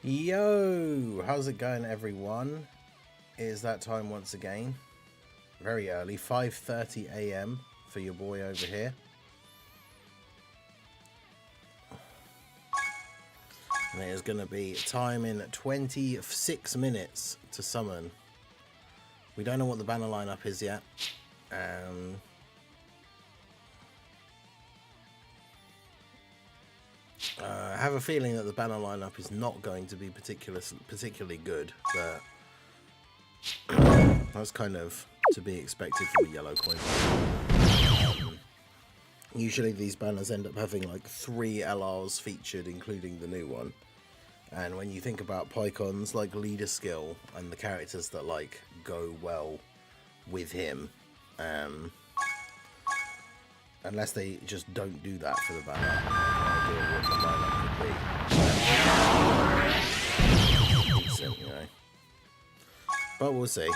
Yo, how's it going, everyone? It is that time once again. Very early, 5:30 a.m. for your boy over here. And it is going to be time in 26 minutes to summon. We don't know what the banner lineup is yet. I have a feeling that the banner lineup is not going to be particularly good, but that's kind of to be expected from a yellow coin. Usually these banners end up having like 3 LRs featured, including the new one. And when you think about Paikuhan's like leader skill and the characters that like go well with him, unless they just don't do that for the banner, I have no idea what the lineup could be. Decent, you know. But we'll see.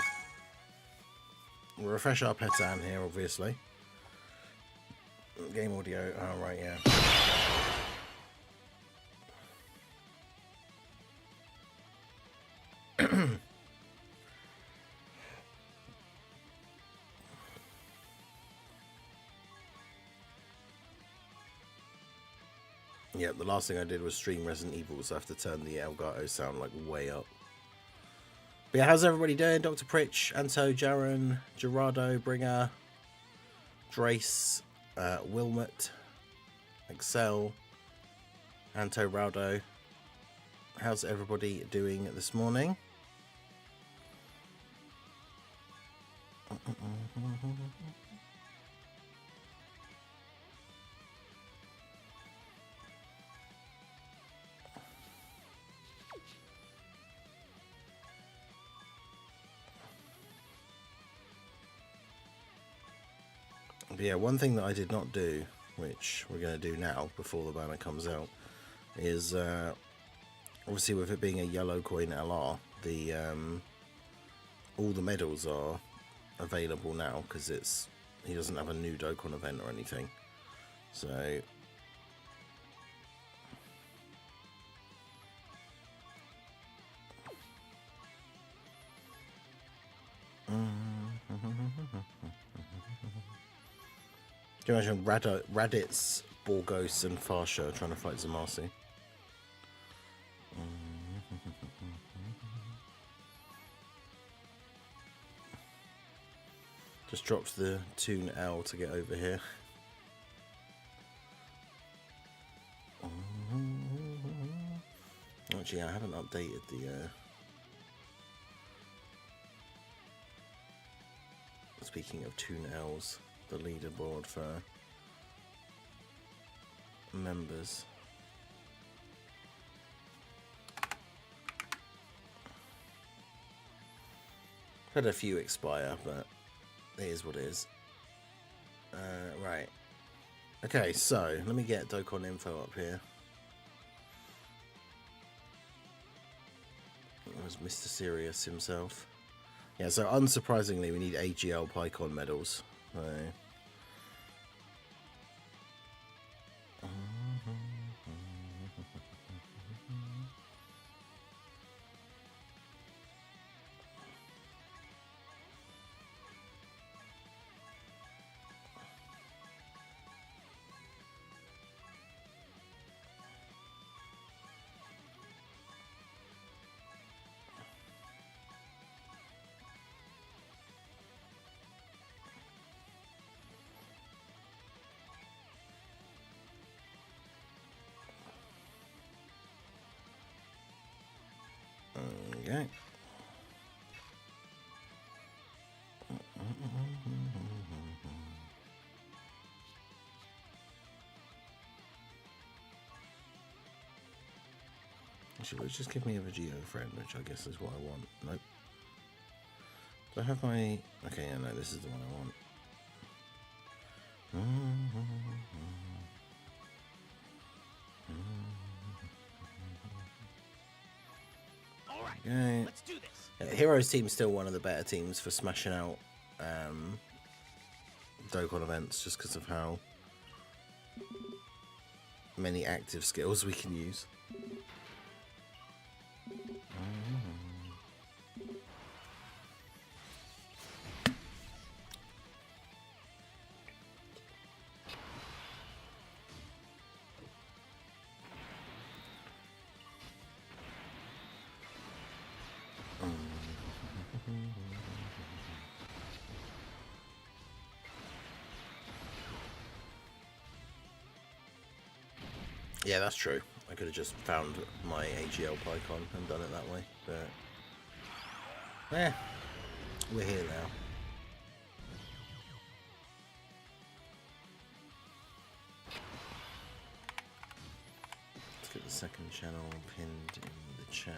We'll refresh our Petan here, obviously. Game audio, oh right, yeah. Yeah, the last thing I did was stream Resident Evil, so I have to turn the Elgato sound like way up. But yeah, how's everybody doing? Dr. Pritch, Anto, Jaren, Gerardo, Bringer, Drace, Wilmot, Excel, Anto, Raldo. How's everybody doing this morning? But yeah, one thing that I did not do, which we're going to do now before the banner comes out, is obviously with it being a yellow coin LR, the all the medals are available now because he doesn't have a new Dokkan event or anything. So can you imagine Raditz, Borgos and Farsha trying to fight Zamasi? Just drops the Toon L to get over here. Actually, I haven't updated the speaking of Toon L's, the leaderboard for members. Had a few expire, but it is what it is. Right. Okay, so let me get Dokkan info up here. It was Mr. Serious himself. Yeah, so unsurprisingly, we need AGL Paikuhan medals. So okay. Actually, let's just give me a Vegito friend, which I guess is what I want. Nope. Do I have my... Okay, yeah, no, this is the one I want. Okay. Let's do this. Yeah, Heroes team's still one of the better teams for smashing out Dokkan events, just because of how many active skills we can use. Yeah, that's true. I could have just found my AGL Paikuhan and done it that way, but we're here now. Let's get the second channel pinned in the chat.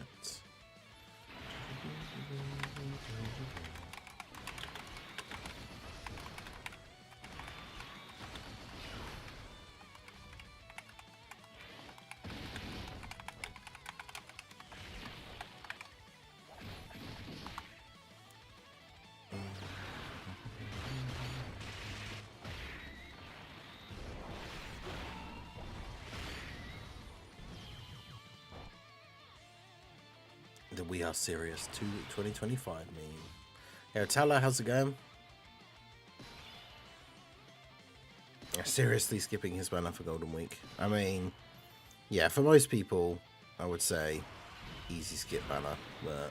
The We Are Serious 2025 meme. Yeah, Tala, how's it going? Seriously skipping his banner for Golden Week. I mean, yeah, for most people, I would say easy skip banner, but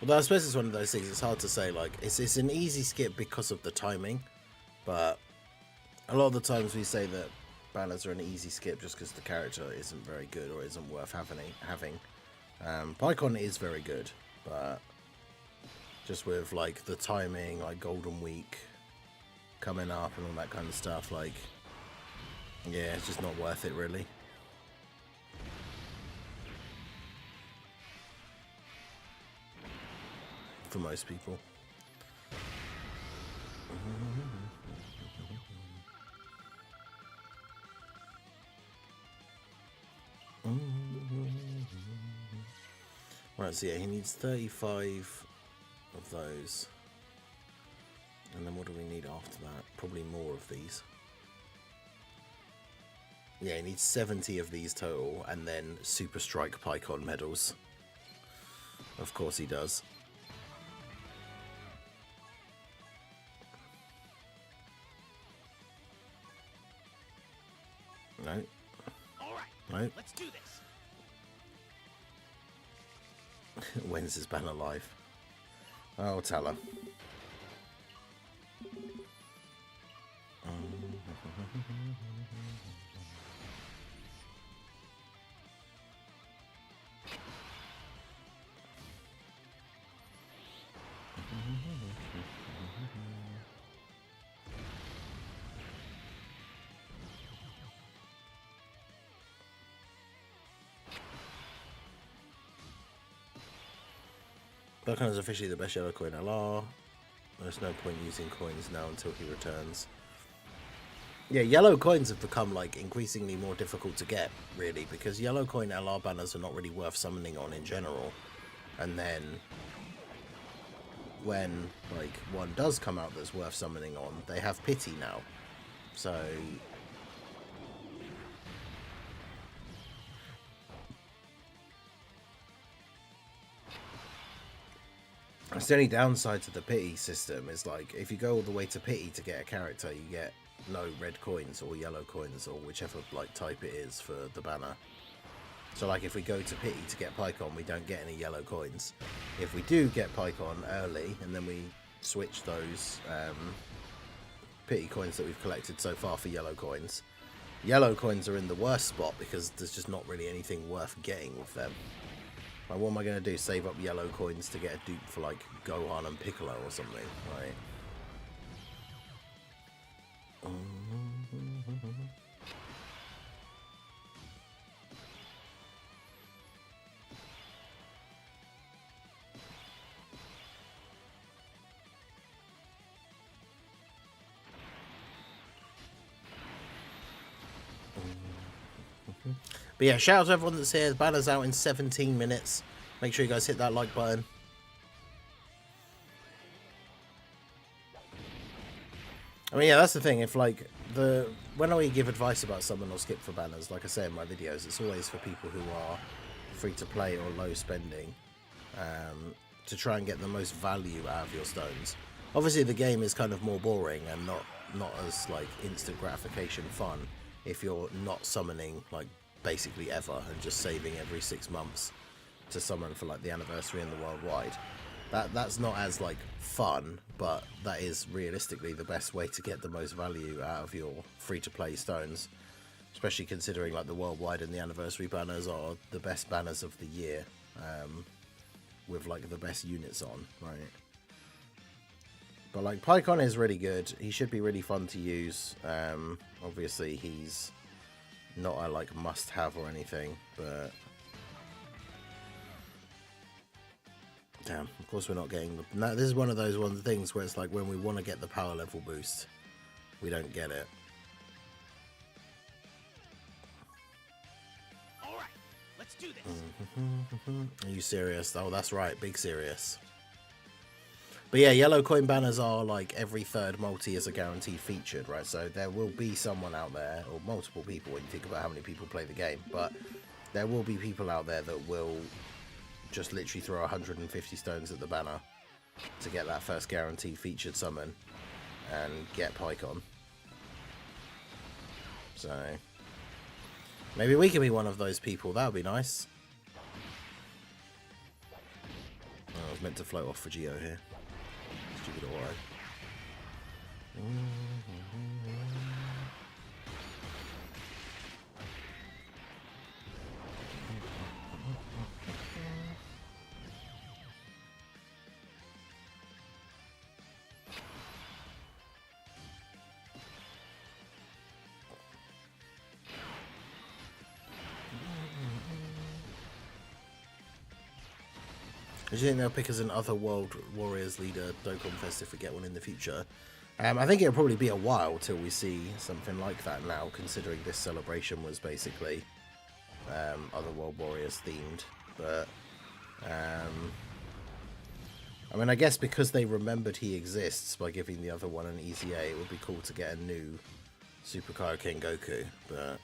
although I suppose it's one of those things, it's hard to say, like, it's an easy skip because of the timing, but a lot of the times we say that banners are an easy skip just because the character isn't very good or isn't worth having. Paikuhan is very good, but just with, like, the timing, like Golden Week coming up and all that kind of stuff, like, yeah, it's just not worth it, really. For most people. Right, so yeah, he needs 35 of those. And then what do we need after that? Probably more of these. Yeah, he needs 70 of these total, and then Super Strike Paikuhan medals. Of course he does. No. All right. No. Let's do this. When's his banner live? Oh, tell her. Dokkan is officially the best yellow coin LR. There's no point using coins now until he returns. Yeah, yellow coins have become like increasingly more difficult to get, really, because yellow coin LR banners are not really worth summoning on in general. And then when like one does come out that's worth summoning on, they have pity now. So it's the only downside to the pity system is, like, if you go all the way to pity to get a character, you get no red coins or yellow coins or whichever like type it is for the banner. So like if we go to pity to get Paikuhan, we don't get any yellow coins. If we do get Paikuhan early and then we switch those pity coins that we've collected so far for yellow coins are in the worst spot because there's just not really anything worth getting with them. Like, what am I going to do? Save up yellow coins to get a dupe for, like, Gohan and Piccolo or something, right? But But yeah, shout out to everyone that's here. The banner's out in 17 minutes. Make sure you guys hit that like button. I mean, yeah, that's the thing. If like when I give advice about someone or skip for banners, like I say in my videos, it's always for people who are free to play or low spending, to try and get the most value out of your stones. Obviously, the game is kind of more boring and not as like instant gratification fun if you're not summoning like basically ever and just saving every 6 months to summon for like the anniversary and the worldwide. That's not as like fun, but that is realistically the best way to get the most value out of your free-to-play stones, especially considering like the worldwide and the anniversary banners are the best banners of the year, with like the best units on, right? But like Paikuhan is really good. He should be really fun to use. Obviously he's not a like must-have or anything, but damn, of course we're not getting the... No, this is one of those things where it's like when we want to get the power level boost, we don't get it. Alright, let's do this. Are you serious? Oh, that's right, big serious. But yeah, yellow coin banners are like every third multi is a guaranteed featured, right? So there will be someone out there, or multiple people when you think about how many people play the game, but there will be people out there that will just literally throw 150 stones at the banner to get that first guaranteed featured summon and get Paikuhan. So maybe we can be one of those people. That would be nice. Oh, I was meant to float off for Geo here. Stupid Oro. Do you think they'll pick as an Other World Warriors leader Dokkan Fest if we get one in the future? I think it'll probably be a while till we see something like that now, considering this celebration was basically Other World Warriors themed. But I mean, I guess because they remembered he exists by giving the other one an easy A, it would be cool to get a new Super Kaioken Goku, but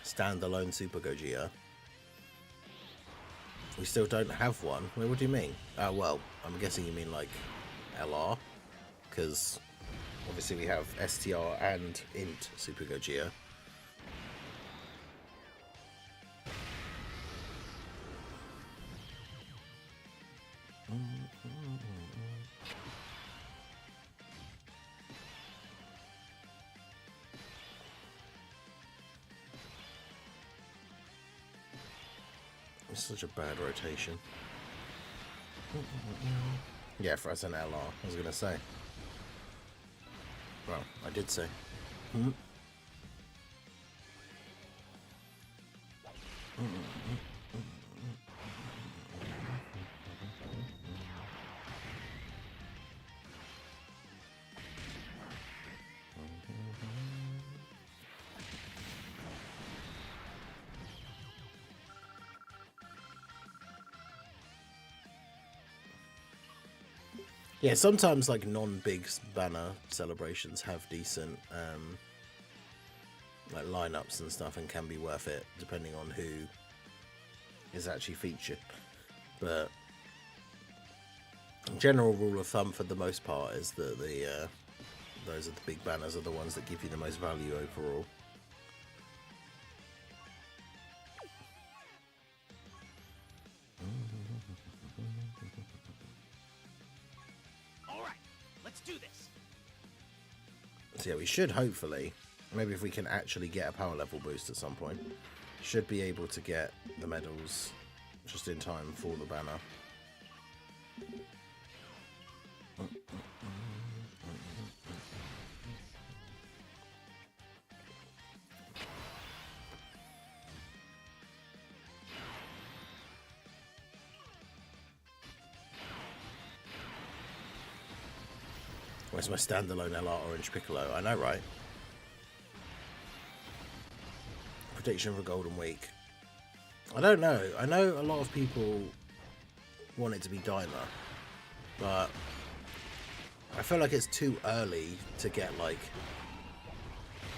standalone Super Gogeta. We still don't have one. Wait, what do you mean? Well, I'm guessing you mean like LR, because obviously we have STR and Int Super Gogeta. It's such a bad rotation. Yeah, for us an LR, I was going to say. Well, I did say. Yeah, sometimes like non-big banner celebrations have decent like lineups and stuff, and can be worth it depending on who is actually featured. But general rule of thumb for the most part is that those are the big banners are the ones that give you the most value overall. So yeah, we should hopefully, maybe if we can actually get a power level boost at some point, should be able to get the medals just in time for the banner. Where's my standalone LR Orange Piccolo? I know, right? Prediction for Golden Week. I don't know. I know a lot of people want it to be Daima, but I feel like it's too early to get like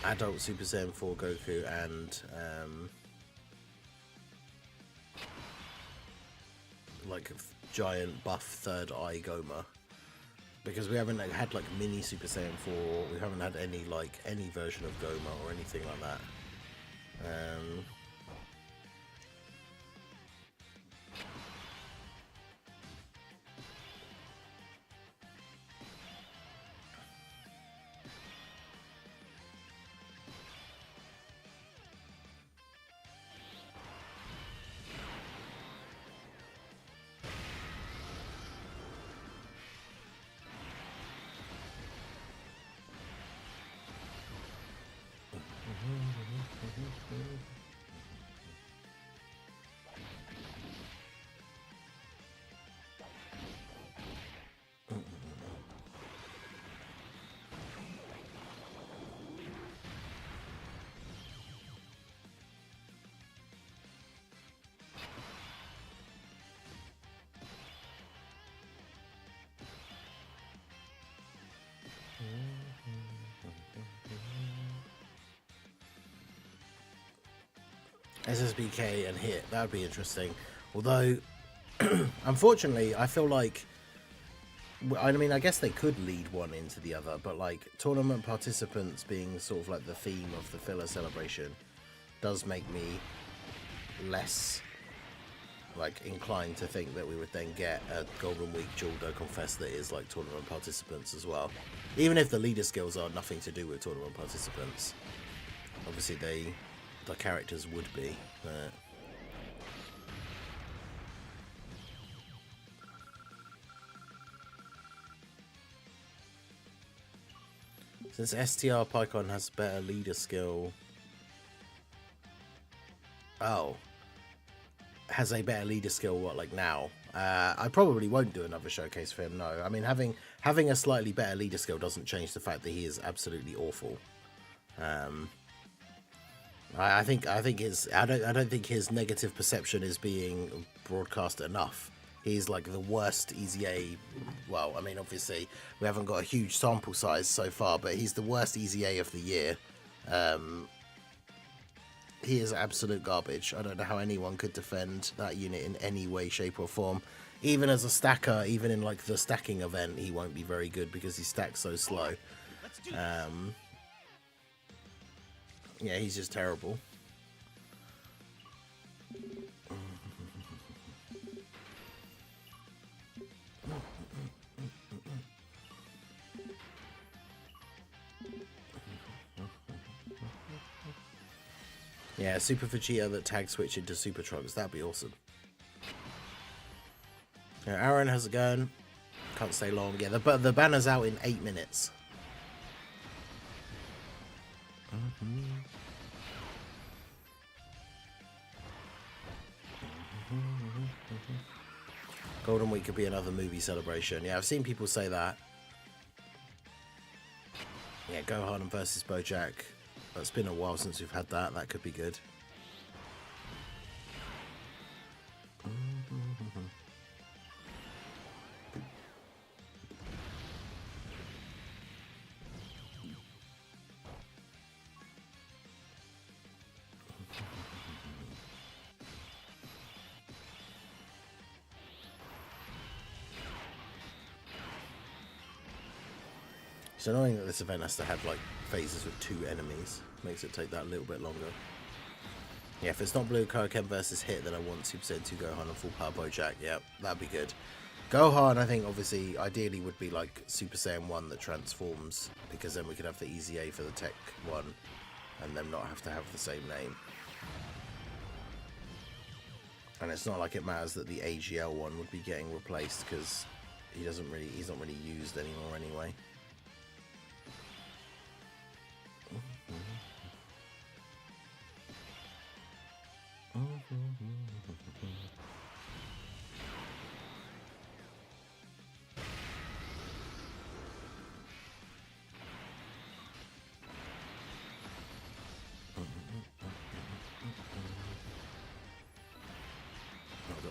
adult Super Saiyan 4 Goku and like a giant buff third eye Goma, because we haven't had like mini Super Saiyan 4. We haven't had any like any version of Goma or anything like that. SSBK and hit, that would be interesting. Although, unfortunately, I feel like, I mean, I guess they could lead one into the other, but like tournament participants being sort of like the theme of the filler celebration does make me less like inclined to think that we would then get a Golden Week dual Dokkan Fest that is like tournament participants as well. Even if the leader skills are nothing to do with tournament participants. Obviously the characters would be, but since STR Paikuhan has better leader skill. Oh. Has a better leader skill, what, like now? I probably won't do another showcase for him, no. I mean, having a slightly better leader skill doesn't change the fact that he is absolutely awful. I don't think his negative perception is being broadcast enough. He's like the worst EZA. Well, I mean, obviously we haven't got a huge sample size so far, but he's the worst EZA of the year. He is absolute garbage. I don't know how anyone could defend that unit in any way, shape or form. Even as a stacker, even in like the stacking event, he won't be very good because he stacks so slow. Yeah, he's just terrible. Yeah, Super Vegeta that tag switch into Super Trunks, that'd be awesome. Yeah, Aaron, how's it going? Can't stay long. Yeah, the banner's out in 8 minutes. Golden Week could be another movie celebration. Yeah, I've seen people say that. Yeah, Gohan versus Bojack. It's been a while since we've had that. That could be good. It's annoying that this event has to have like phases with 2 enemies. Makes it take that a little bit longer. Yeah, if it's not Blue Kaioken versus Hit, then I want Super Saiyan 2 Gohan and Full Power Bojack. Yeah, that'd be good. Gohan, I think, obviously, ideally would be like Super Saiyan 1 that transforms, because then we could have the EZA for the Tech 1 and them not have to have the same name. And it's not like it matters that the AGL one would be getting replaced, because he's not really used anymore anyway.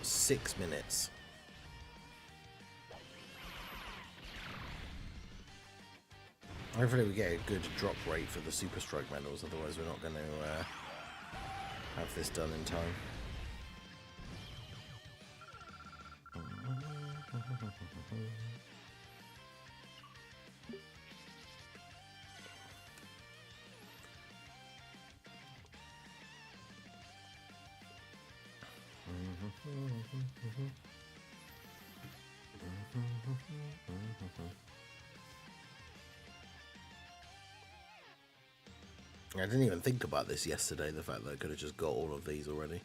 got 6 minutes. Hopefully we get a good drop rate for the Super Strike medals, otherwise we're not going to have this done in time. I didn't even think about this yesterday, the fact that I could have just got all of these already.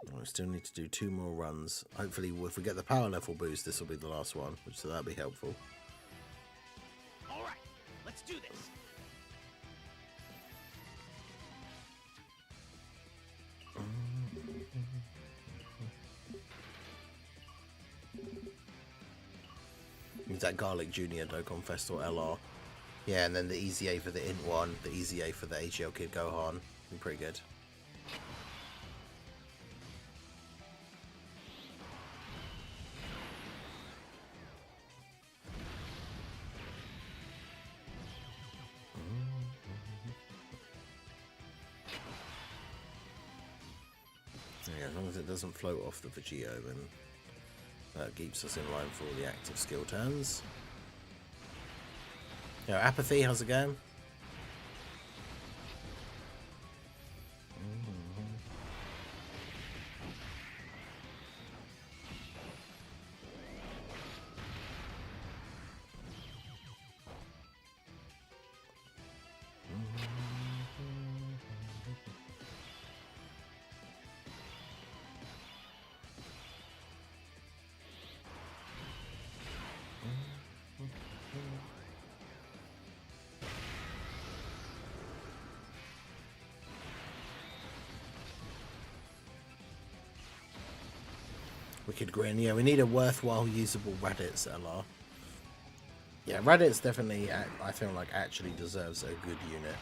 I still need to do 2 more runs. Hopefully if we get the power level boost, this will be the last one, so that'll be helpful. Alright, let's do this. Use that Garlic Junior Dokkan Fest or LR. Yeah, and then the easy A for the Int one, the easy A for the HL Kid Gohan. Be pretty good. Yeah, as long as it doesn't float off the Vegito, then that keeps us in line for all the active skill turns. Yo, Apathy, how's it going? Wicked Grin. Yeah, we need a worthwhile usable Raditz LR. Yeah, Raditz definitely, I feel like, actually deserves a good unit.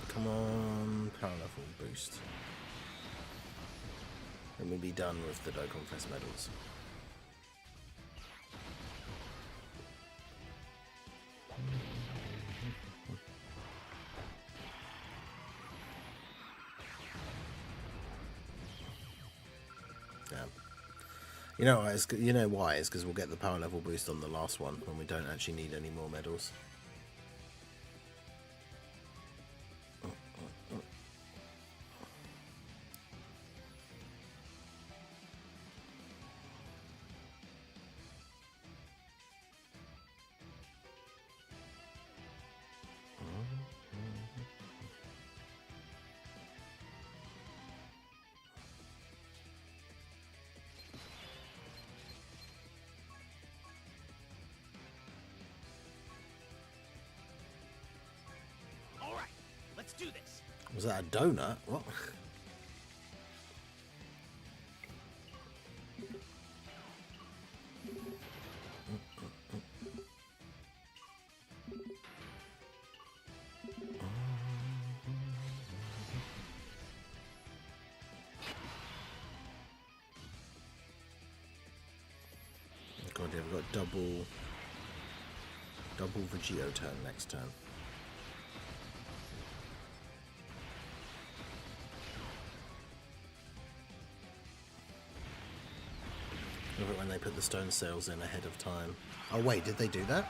Come on, power level boost. And we'll be done with the Dokkan Fest medals. Yeah. You know why? It's because we'll get the power level boost on the last one when we don't actually need any more medals. Alright, let's do this. Was that a donut? What? God, yeah, we've got double Vegito turn next turn. Love it when they put the stone sails in ahead of time. Oh wait, did they do that?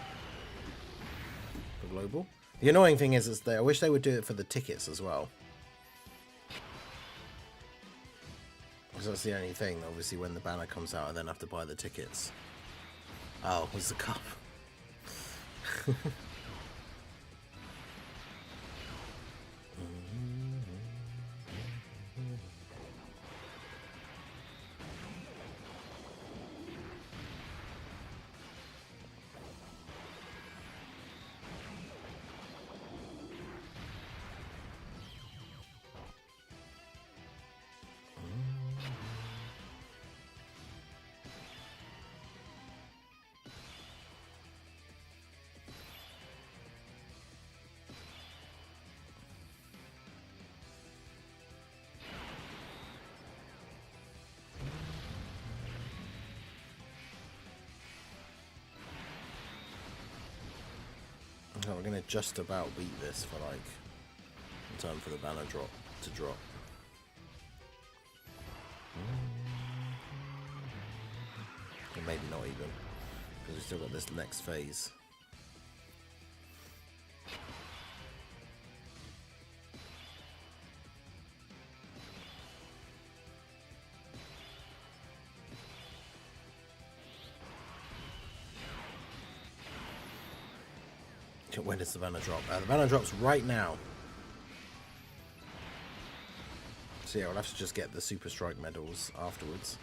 For global? The annoying thing is I wish they would do it for the tickets as well. Because that's the only thing, obviously, when the banner comes out I then have to buy the tickets. Oh, was the cup? going to just about beat this for like in time for the banner drop to drop. Or maybe not even, because we've still got this next phase. When does the banner drop? The banner drops right now. So yeah, we'll have to just get the Super Strike medals afterwards.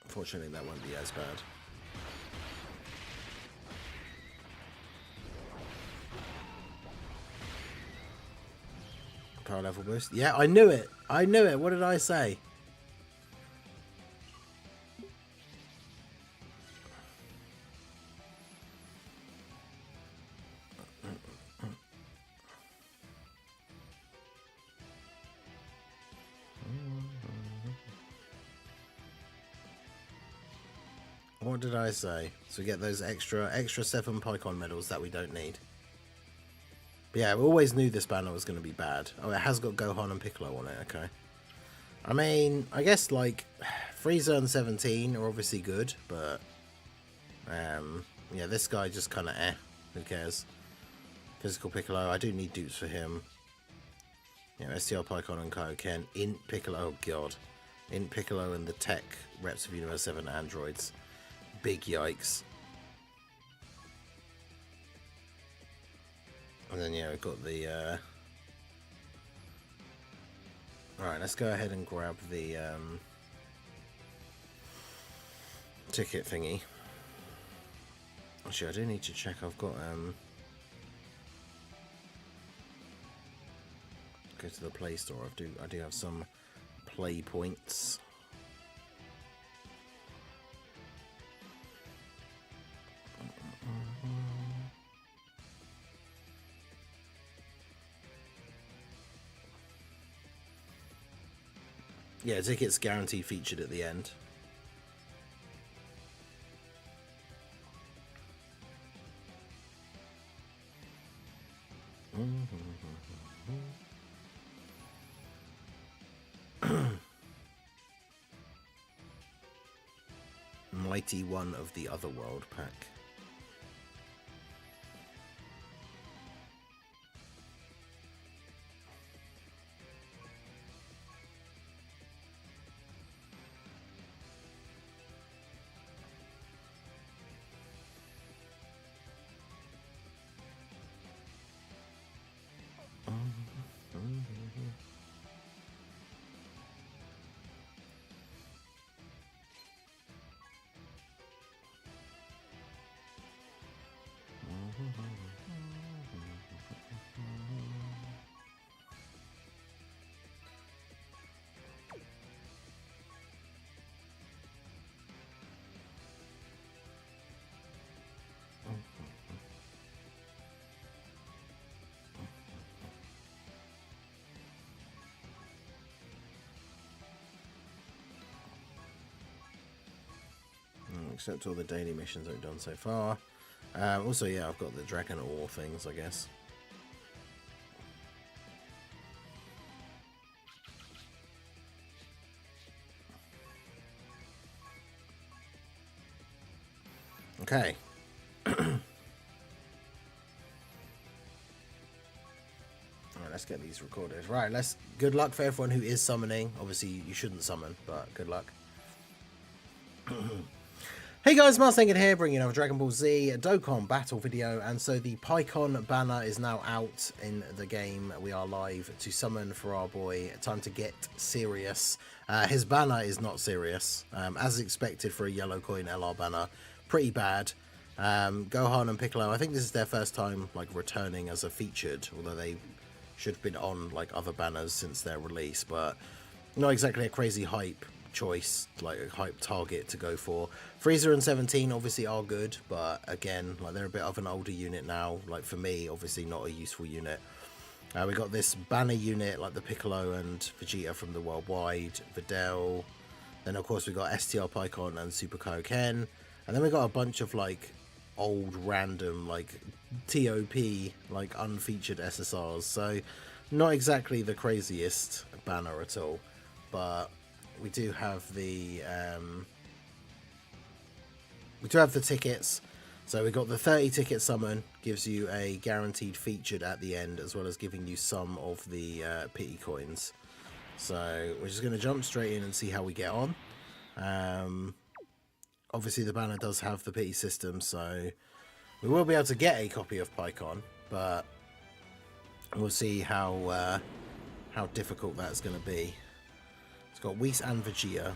Unfortunately, that won't be as bad. Power level boost. Yeah, I knew it. I knew it. What did I say? What did I say? So we get those extra 7 Paikuhan medals that we don't need. But yeah, we always knew this banner was going to be bad. Oh, it has got Gohan and Piccolo on it, okay. I mean, I guess like Frieza and 17 are obviously good, but yeah, this guy just kind of who cares? Physical Piccolo, I do need dupes for him. You know, STR Paikuhan and Kaioken, Int Piccolo, oh god. Int Piccolo and the tech reps of Universe 7 androids. Big yikes. And then yeah, we've got the alright, let's go ahead and grab the ticket thingy. Actually, I do need to check. I've got go to the Play Store. I do have some play points. Yeah, tickets guaranteed featured at the end. Mighty One of the Otherworld pack. Except all the daily missions that we've done so far. Also, yeah, I've got the Dragon Ore things, I guess. Okay. Alright, let's get these recorded. Right, good luck for everyone who is summoning. Obviously, you shouldn't summon, but good luck. Hey guys, Mars Thinking here, bringing another Dragon Ball Z Dokkan battle video, and so the Paikuhan banner is now out in the game. We are live to summon for our boy. Time to get serious. His banner is not serious, as expected for a yellow coin LR banner. Pretty bad. Gohan and Piccolo, I think this is their first time like returning as a featured, although they should have been on like other banners since their release, but not exactly a crazy hype choice, like a hype target to go for. Frieza and 17 obviously are good, but again, like they're a bit of an older unit now. Like for me, obviously not a useful unit. We got this banner unit like the Piccolo and Vegeta from the Worldwide, Videl, Then of course we got STR Paikon and Super Kaioken, and then we got a bunch of like old random like TOP like unfeatured SSRs. So not exactly the craziest banner at all, but we do have the tickets. So we got the 30 ticket summon, gives you a guaranteed featured at the end, as well as giving you some of the pity coins. So we're just going to jump straight in and see how we get on. Obviously the banner does have the pity system, so we will be able to get a copy of Paikon, but we'll see how difficult that's going to be. It's got Whis and Vegeta.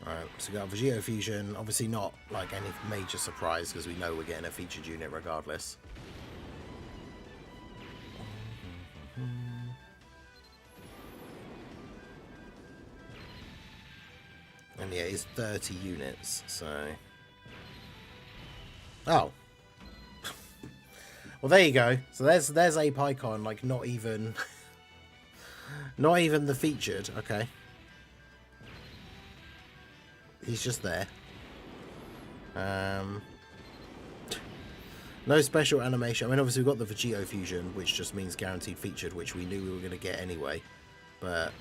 Alright, so we got Vegeta Fusion. Obviously not like any major surprise because we know we're getting a featured unit regardless. And yeah, it's 30 units, so... Oh. Well, there you go. So there's a Paikon, like not even... not even the featured, okay. He's just there. No special animation. I mean, obviously we've got the Vegito Fusion, which just means guaranteed featured, which we knew we were going to get anyway. But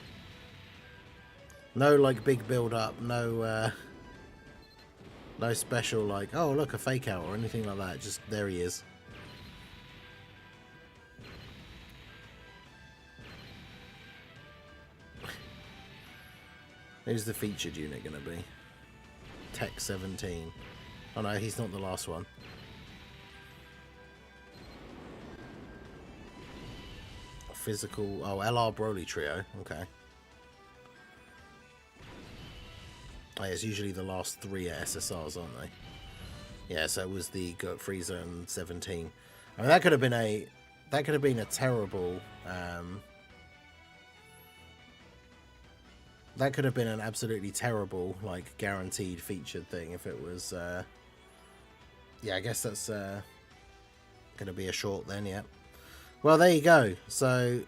no, like, big build-up, no no special, like, oh, look, a fake out or anything like that. Just, there he is. Who's the featured unit going to be? Tech 17. Oh no, he's not the last one. Physical. Oh, LR Broly Trio. Okay. Oh, yeah, it's usually the last 3 at SSRs, aren't they? Yeah, so it was the Gurt Frieza and 17. I mean, that could have been a terrible. That could have been an absolutely terrible, like, guaranteed featured thing if it was, yeah, I guess that's, going to be a short then, yeah. Well, there you go. So,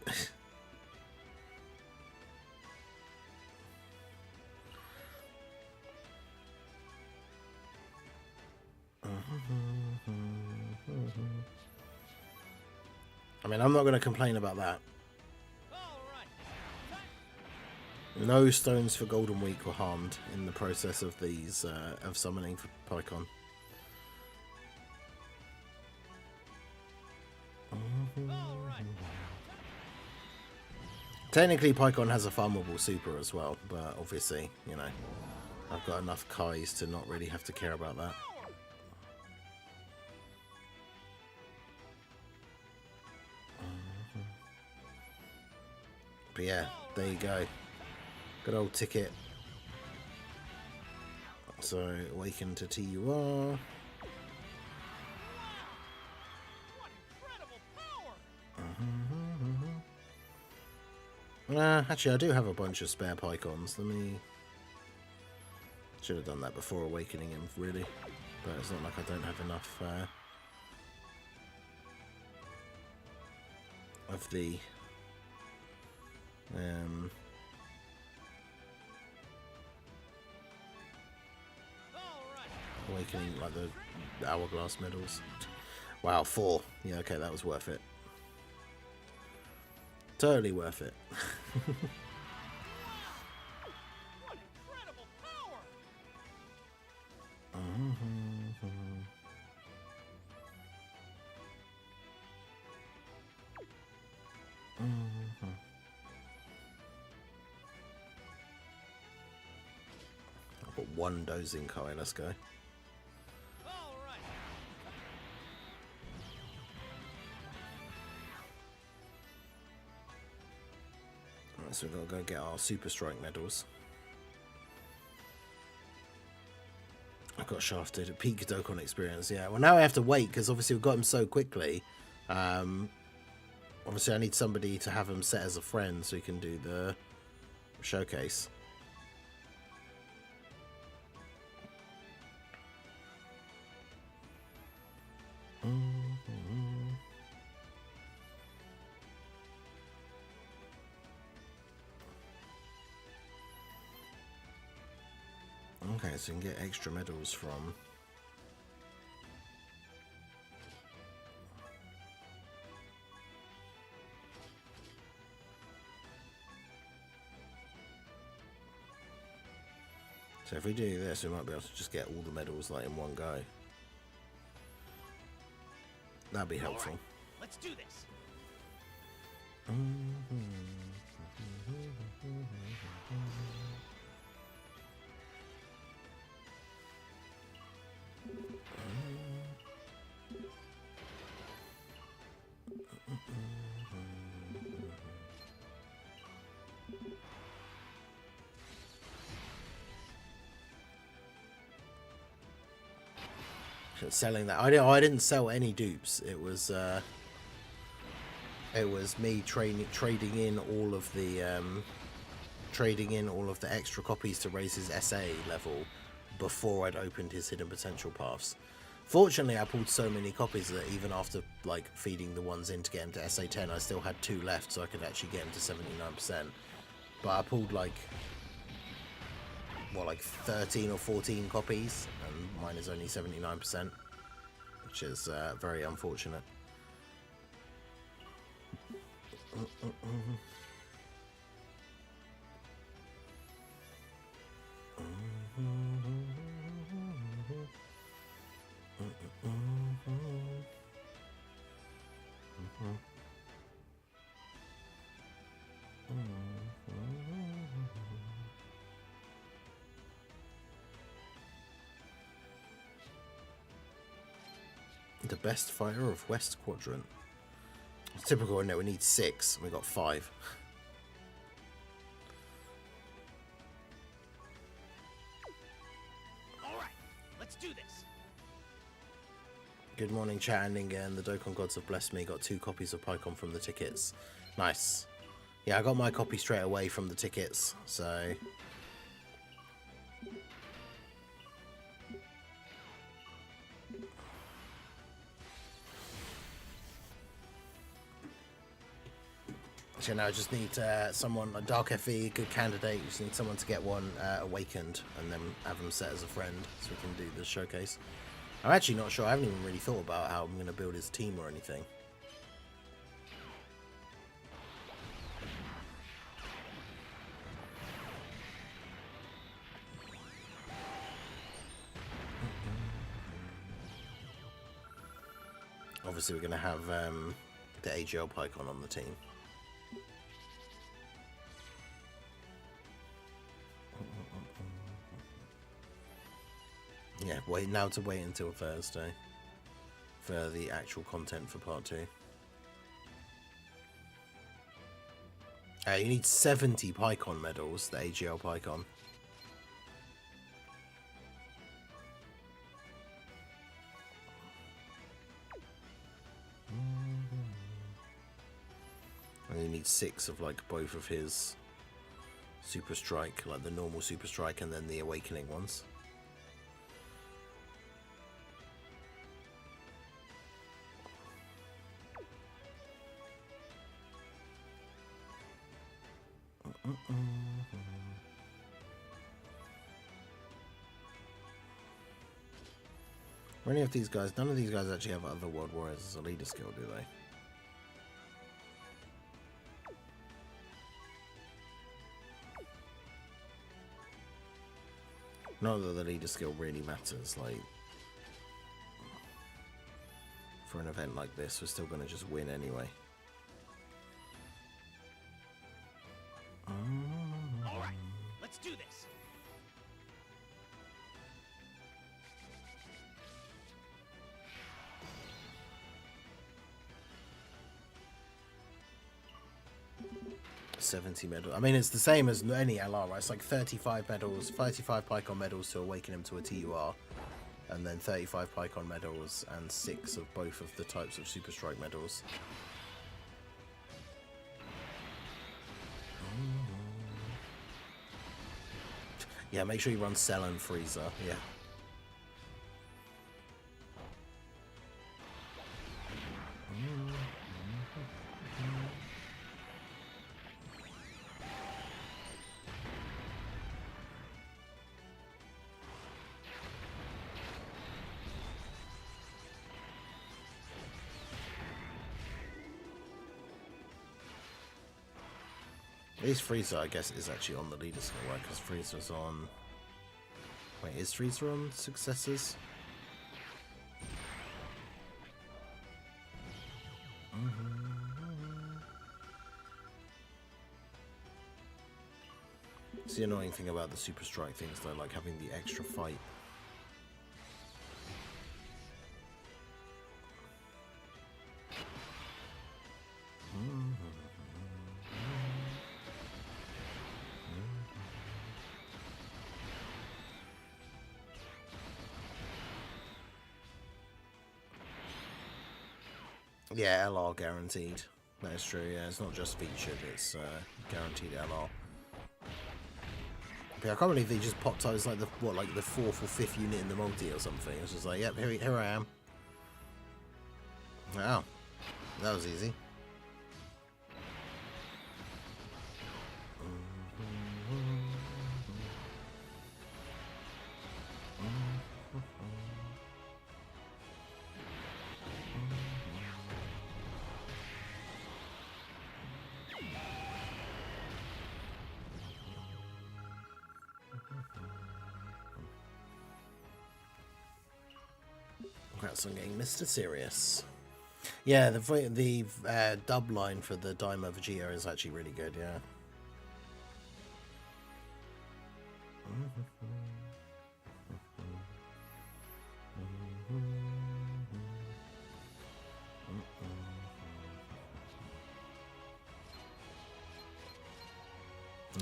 I mean, I'm not going to complain about that. No stones for Golden Week were harmed in the process of these, of summoning for Paikon. Technically, Paikon has a farmable super as well, but obviously, you know, I've got enough Kais to not really have to care about that. But yeah, there you go. Good old ticket. So, awaken to TUR. Actually, I do have a bunch of spare Paikons. Let me... Should have done that before awakening him, really. But it's not like I don't have enough of the... awakening, like the hourglass medals. Wow, 4. Yeah, okay, that was worth it. Totally worth it. What incredible power! I've got 1 dozing Kai, let's go. So we've got to go get our Super Strike medals. I got shafted at peak Dokkan experience, yeah. Well, now I have to wait because obviously we've got him so quickly. Obviously I need somebody to have him set as a friend so he can do the showcase. Okay, so you can get extra medals from... So if we do this, we might be able to just get all the medals like in one go. That'd be helpful. All right, let's do this. Selling that, I didn't sell any dupes. It was me trading in all of the extra copies to raise his SA level before I'd opened his hidden potential paths. Fortunately, I pulled so many copies that even after like feeding the ones in to get him to SA 10, I still had 2 left, so I could actually get him to 79%. But I pulled like 13 or 14 copies, and mine is only 79%, which is very unfortunate. The best fighter of West Quadrant. It's typical, isn't it? We need 6, and we got 5. All right, let's do this. Good morning, chat, and again, the Dokkan gods have blessed me. Got 2 copies of Paikuhan from the tickets. Nice. Yeah, I got my copy straight away from the tickets, so... So now I just need someone, a Dark FE, good candidate. Just need someone to get one awakened and then have them set as a friend so we can do the showcase. I'm actually not sure. I haven't even really thought about how I'm going to build his team or anything. Obviously, we're going to have the AGL Paikuhan on the team. Yeah, now to wait until Thursday for the actual content for part 2. You need 70 Paikuhan medals, the AGL Paikuhan. And you need 6 of like both of his Super Strike, like the normal Super Strike and then the Awakening ones. Or any of these guys, none of these guys actually have other World Warriors as a leader skill, do they? Not that the leader skill really matters, like, for an event like this, we're still going to just win anyway. All right, let's do this. $70 medals. I mean, it's the same as any LR, right? It's like 35 medals, 35 Paikuhan medals to awaken him to a TUR, and then 35 Paikuhan medals and 6 of both of the types of Super Strike medals. Yeah, make sure you run Cell and Freezer. Yeah. At least Frieza, I guess, is actually on the leader skill, right? Because Frieza's on... Wait, is Frieza on successors? It's the annoying thing about the Super Strike things, though, like having the extra fight. Yeah, LR guaranteed. That's true, yeah. It's not just featured, it's guaranteed LR. But yeah, I can't believe they just popped out as like the, what, like the 4th or 5th unit in the multi or something. It's just like, yep, here I am. Wow. That was easy. Congrats on getting Mr. Serious. Yeah, the dub line for the Daima Vegeta is actually really good, yeah.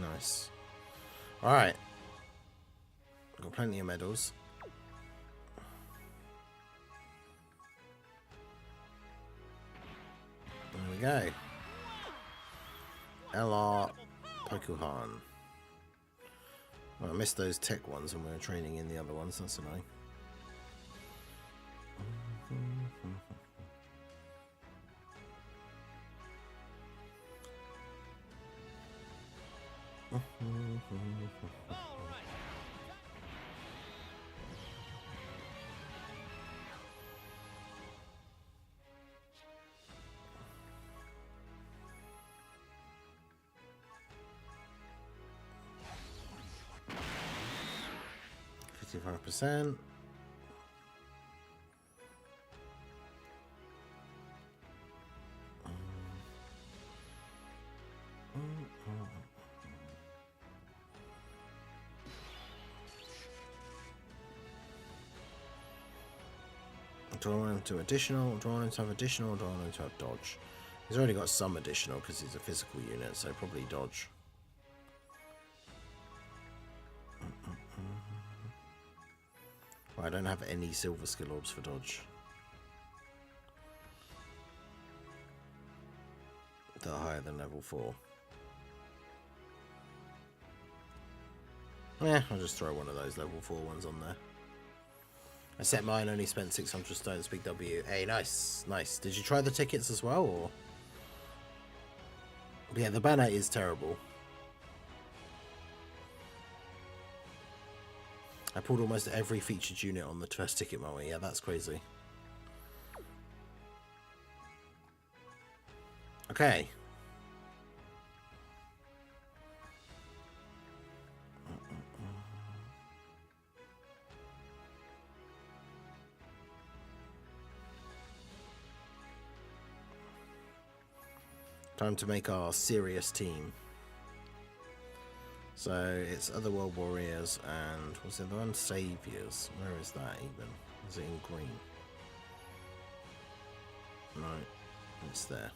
Nice. Alright. Got plenty of medals. There we go. LR Paikuhan. Well, I missed those tech ones when we were training in the other ones, that's annoying. %. Do I want him to additional? Do I want him to have additional? Or do I want him to have dodge? He's already got some additional because he's a physical unit, so probably dodge. Well, I don't have any silver skill orbs for dodge. That are higher than level 4. Yeah, I'll just throw one of those level 4 ones on there. I set mine, only spent 600 stones, big W. Hey, nice, nice. Did you try the tickets as well, or? Yeah, the banner is terrible. I pulled almost every featured unit on the first ticket multi. Yeah, that's crazy. Okay. Time to make our serious team. So it's Otherworld Warriors and what's the other one? Saviors. Where is that even? Is it in green? No, it's there.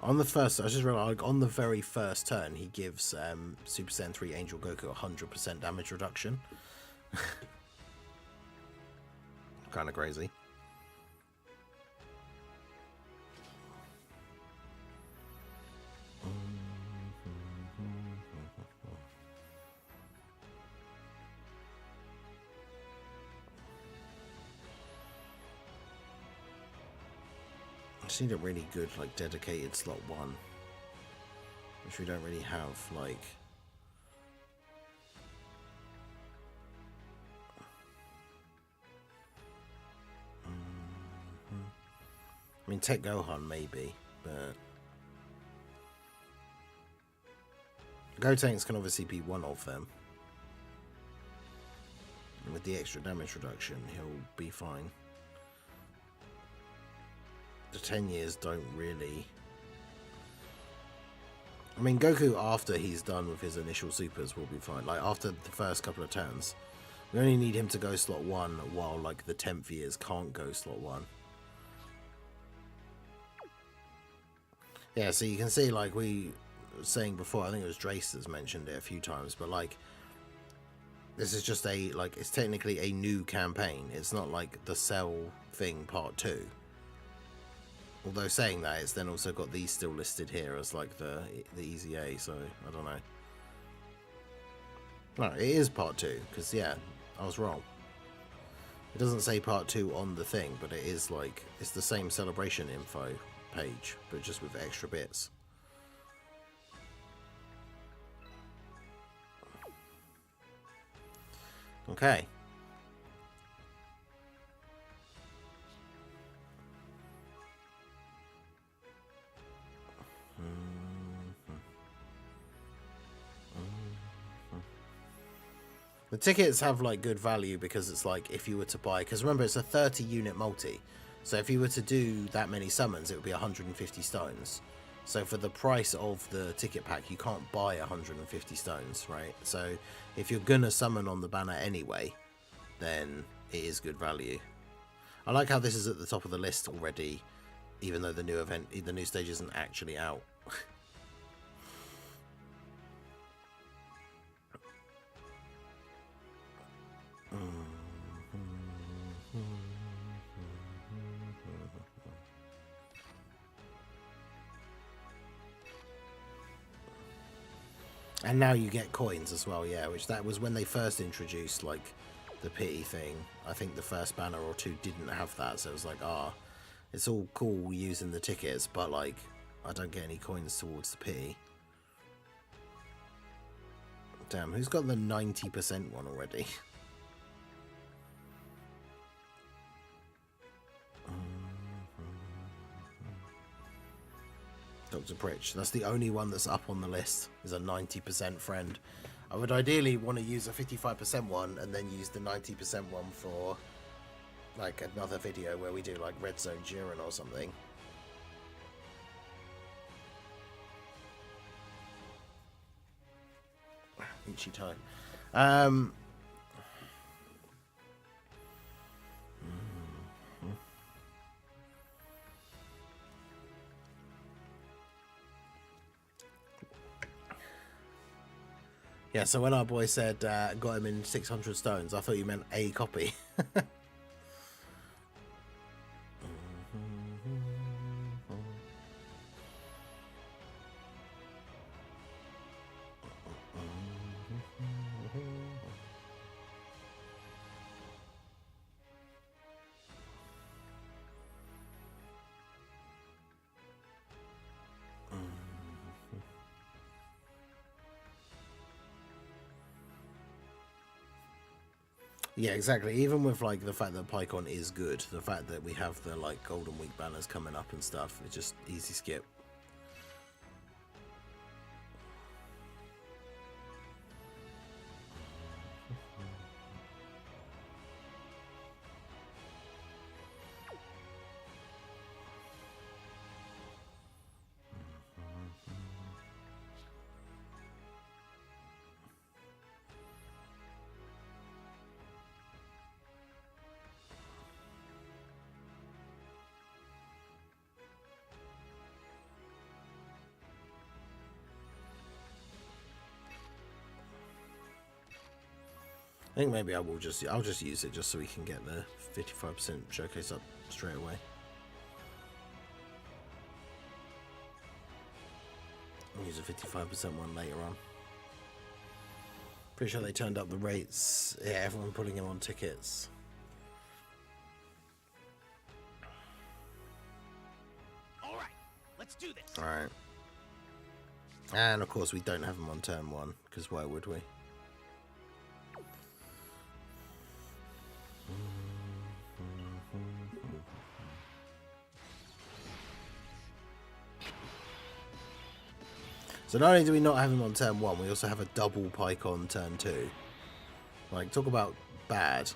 On the first, I just realized, like, on the very first turn, he gives Super Saiyan 3 Angel Goku 100% damage reduction. Kind of crazy. just need a really good, like, dedicated slot 1. Which we don't really have, like... I mean, Tech Gohan maybe, but... Gotenks can obviously be one of them. And with the extra damage reduction, he'll be fine. The 10 years don't really... I mean, Goku, after he's done with his initial supers, will be fine. Like, after the first couple of turns, we only need him to go slot 1, while, like, the 10th years can't go slot 1. Yeah, so you can see, like, we were saying before, I think it was Drace that's mentioned it a few times, but, like, this is just a, like, it's technically a new campaign. It's not like the Cell thing part 2. Although saying that, it's then also got these still listed here as like the Easy A, so I don't know. No, it is part 2, because yeah, I was wrong. It doesn't say part 2 on the thing, but it is like, it's the same celebration info page, but just with extra bits. Okay. The tickets have like good value because it's like if you were to buy, because remember it's a 30 unit multi, so if you were to do that many summons it would be 150 stones. So for the price of the ticket pack you can't buy 150 stones, right? So if you're gonna summon on the banner anyway, then it is good value. I like how this is at the top of the list already, even though the new stage isn't actually out. And now you get coins as well, yeah, which that was when they first introduced, like, the pity thing. I think the first banner or 2 didn't have that, so it was like, it's all cool using the tickets, but, like, I don't get any coins towards the pity. Damn, who's got the 90% one already? Dr. Pritch. That's the only one that's up on the list, is a 90% friend. I would ideally want to use a 55% one and then use the 90% one for like another video where we do like Red Zone Jiren or something. Ichito. Yeah, so when our boy said got him in 600 stones, I thought you meant a copy. Yeah, exactly. Even with like the fact that Paikuhan is good, the fact that we have the like Golden Week banners coming up and stuff, it's just easy skip. I think maybe I'll just use it just so we can get the 55% showcase up straight away. I'll use a 55% one later on. Pretty sure they turned up the rates. Yeah, everyone putting him on tickets. this. Alright. And of course we don't have him on turn 1, because why would we? So not only do we not have him on turn 1, we also have a double Paikuhan turn 2. Like, talk about bad.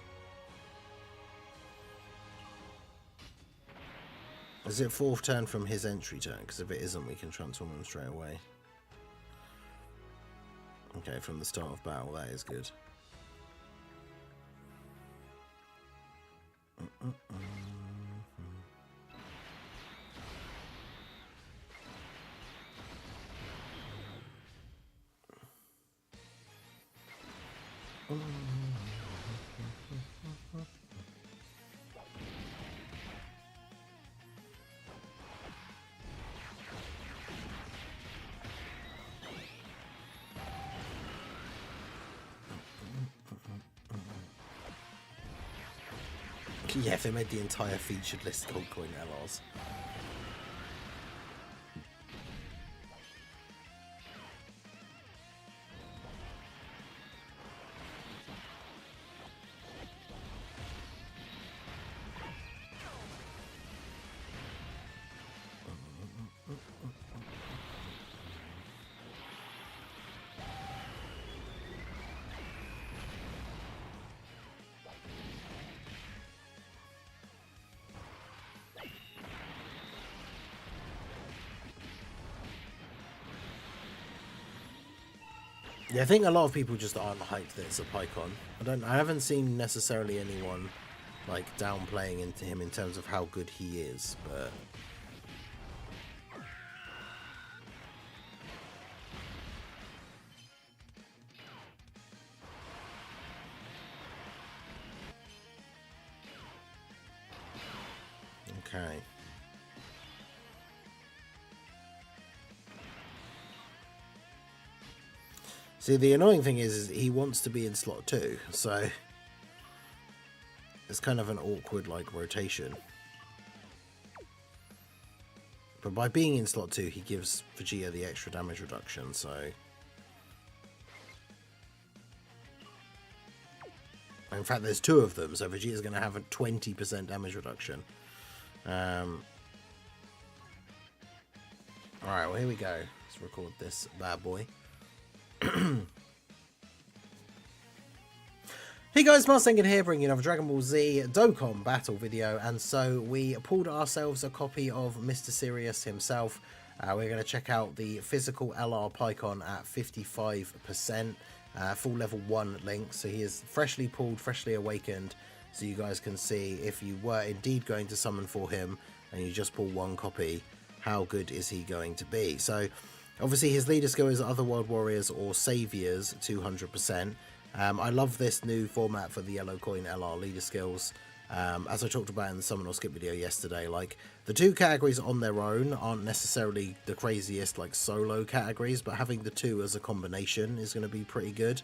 Is it 4th turn from his entry turn? Because if it isn't, we can transform him straight away. Okay, from the start of battle, that is good. Yeah, if they made the entire featured list gold coin LRs. Yeah, I think a lot of people just aren't hyped that it's a Paikuhan. I haven't seen necessarily anyone like downplaying into him in terms of how good he is, but okay. See, the annoying thing is he wants to be in slot 2, so it's kind of an awkward, like, rotation. But by being in slot 2, he gives Vegeta the extra damage reduction, so... In fact, there's 2 of them, so Vegeta's going to have a 20% damage reduction. Alright, well, here we go. Let's record this bad boy. Hey guys, Marsengan here, bringing you another Dragon Ball Z Dokkan battle video, and so we pulled ourselves a copy of Mr. Sirius himself. We're going to check out the physical LR Paikuhan at 55%, full level 1 link, so he is freshly pulled, freshly awakened, so you guys can see if you were indeed going to summon for him and you just pull 1 copy, how good is he going to be. So obviously his leader skill is Otherworld Warriors or Saviors, 200%. I love this new format for the Yellow Coin LR leader skills. As I talked about in the Summon or Skip video yesterday, like, the 2 categories on their own aren't necessarily the craziest, like, solo categories, but having the 2 as a combination is going to be pretty good.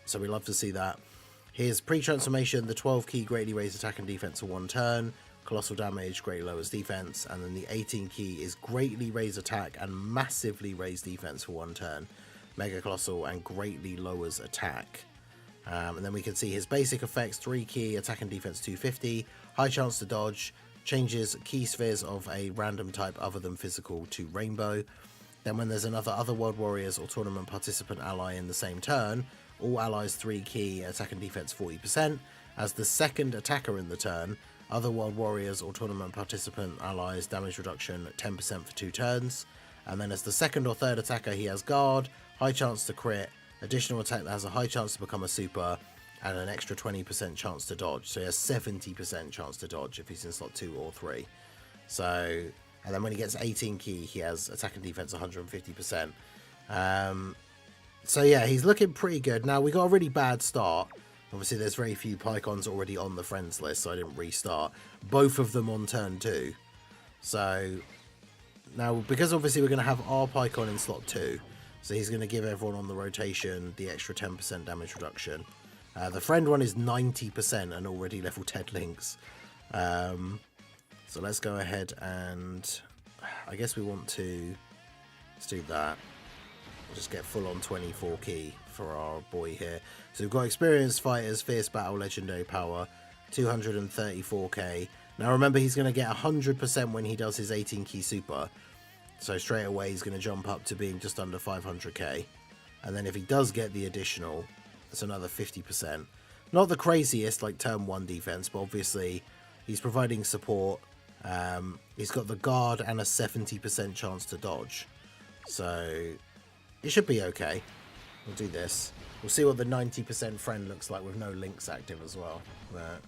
So we love to see that. Here's pre-transformation, the 12 key greatly raised attack and defense for 1 turn. Colossal damage, greatly lowers defense, and then the 18 key is greatly raise attack and massively raise defense for 1 turn. Mega Colossal and greatly lowers attack. And then we can see his basic effects: 3 key, attack and defense 250, high chance to dodge, changes key spheres of a random type other than physical to rainbow. Then when there's another Otherworld Warriors or tournament participant ally in the same turn, all allies 3 key, attack and defense 40%. As the second attacker in the turn, Otherworld Warriors or tournament participant allies damage reduction 10% for 2 turns. And then as the second or third attacker, he has guard, high chance to crit, additional attack that has a high chance to become a super, and an extra 20% chance to dodge. So he has 70% chance to dodge if he's in slot 2 or 3. So, and then when he gets 18 key, he has attack and defense 150%. So yeah, he's looking pretty good. Now, we got a really bad start. Obviously, there's very few Paikuhans already on the friends list, so I didn't restart. Both of them on turn 2. So, now, because obviously we're going to have our Paikuhan in slot 2, so he's going to give everyone on the rotation the extra 10% damage reduction. The friend one is 90% and already level 10 links. So let's go ahead and... I guess we want to... Let's do that. Just get full on 24 key for our boy here. So we've got experienced fighters, fierce battle, legendary power, 234k. Now remember, he's going to get 100% when he does his 18 key super. So straight away he's going to jump up to being just under 500k. And then if he does get the additional, it's another 50%. Not the craziest like turn 1 defense, but obviously he's providing support. He's got the guard and a 70% chance to dodge. So it should be okay. We'll do this. We'll see what the 90% friend looks like with no links active as well. But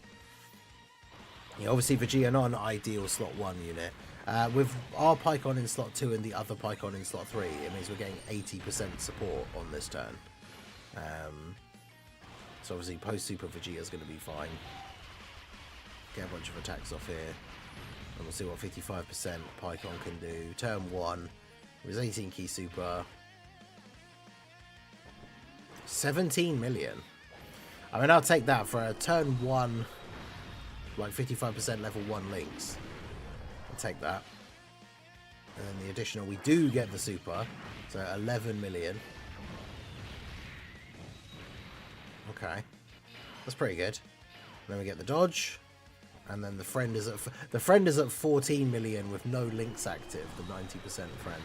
yeah, obviously Vegeta not an ideal slot 1 unit. With our Paikuhan in slot 2 and the other Paikuhan in slot 3, it means we're getting 80% support on this turn. So obviously post Super Vegeta is going to be fine. Get a bunch of attacks off here. And we'll see what 55% Paikuhan can do. Turn 1 with his 18 key super. 17 million. I mean, I'll take that for a turn 1, like 55% level 1 links. I'll take that. And then the additional, we do get the super. So 11 million. Okay. That's pretty good. And then we get the dodge. And then the friend is at 14 million with no links active, the 90% friend.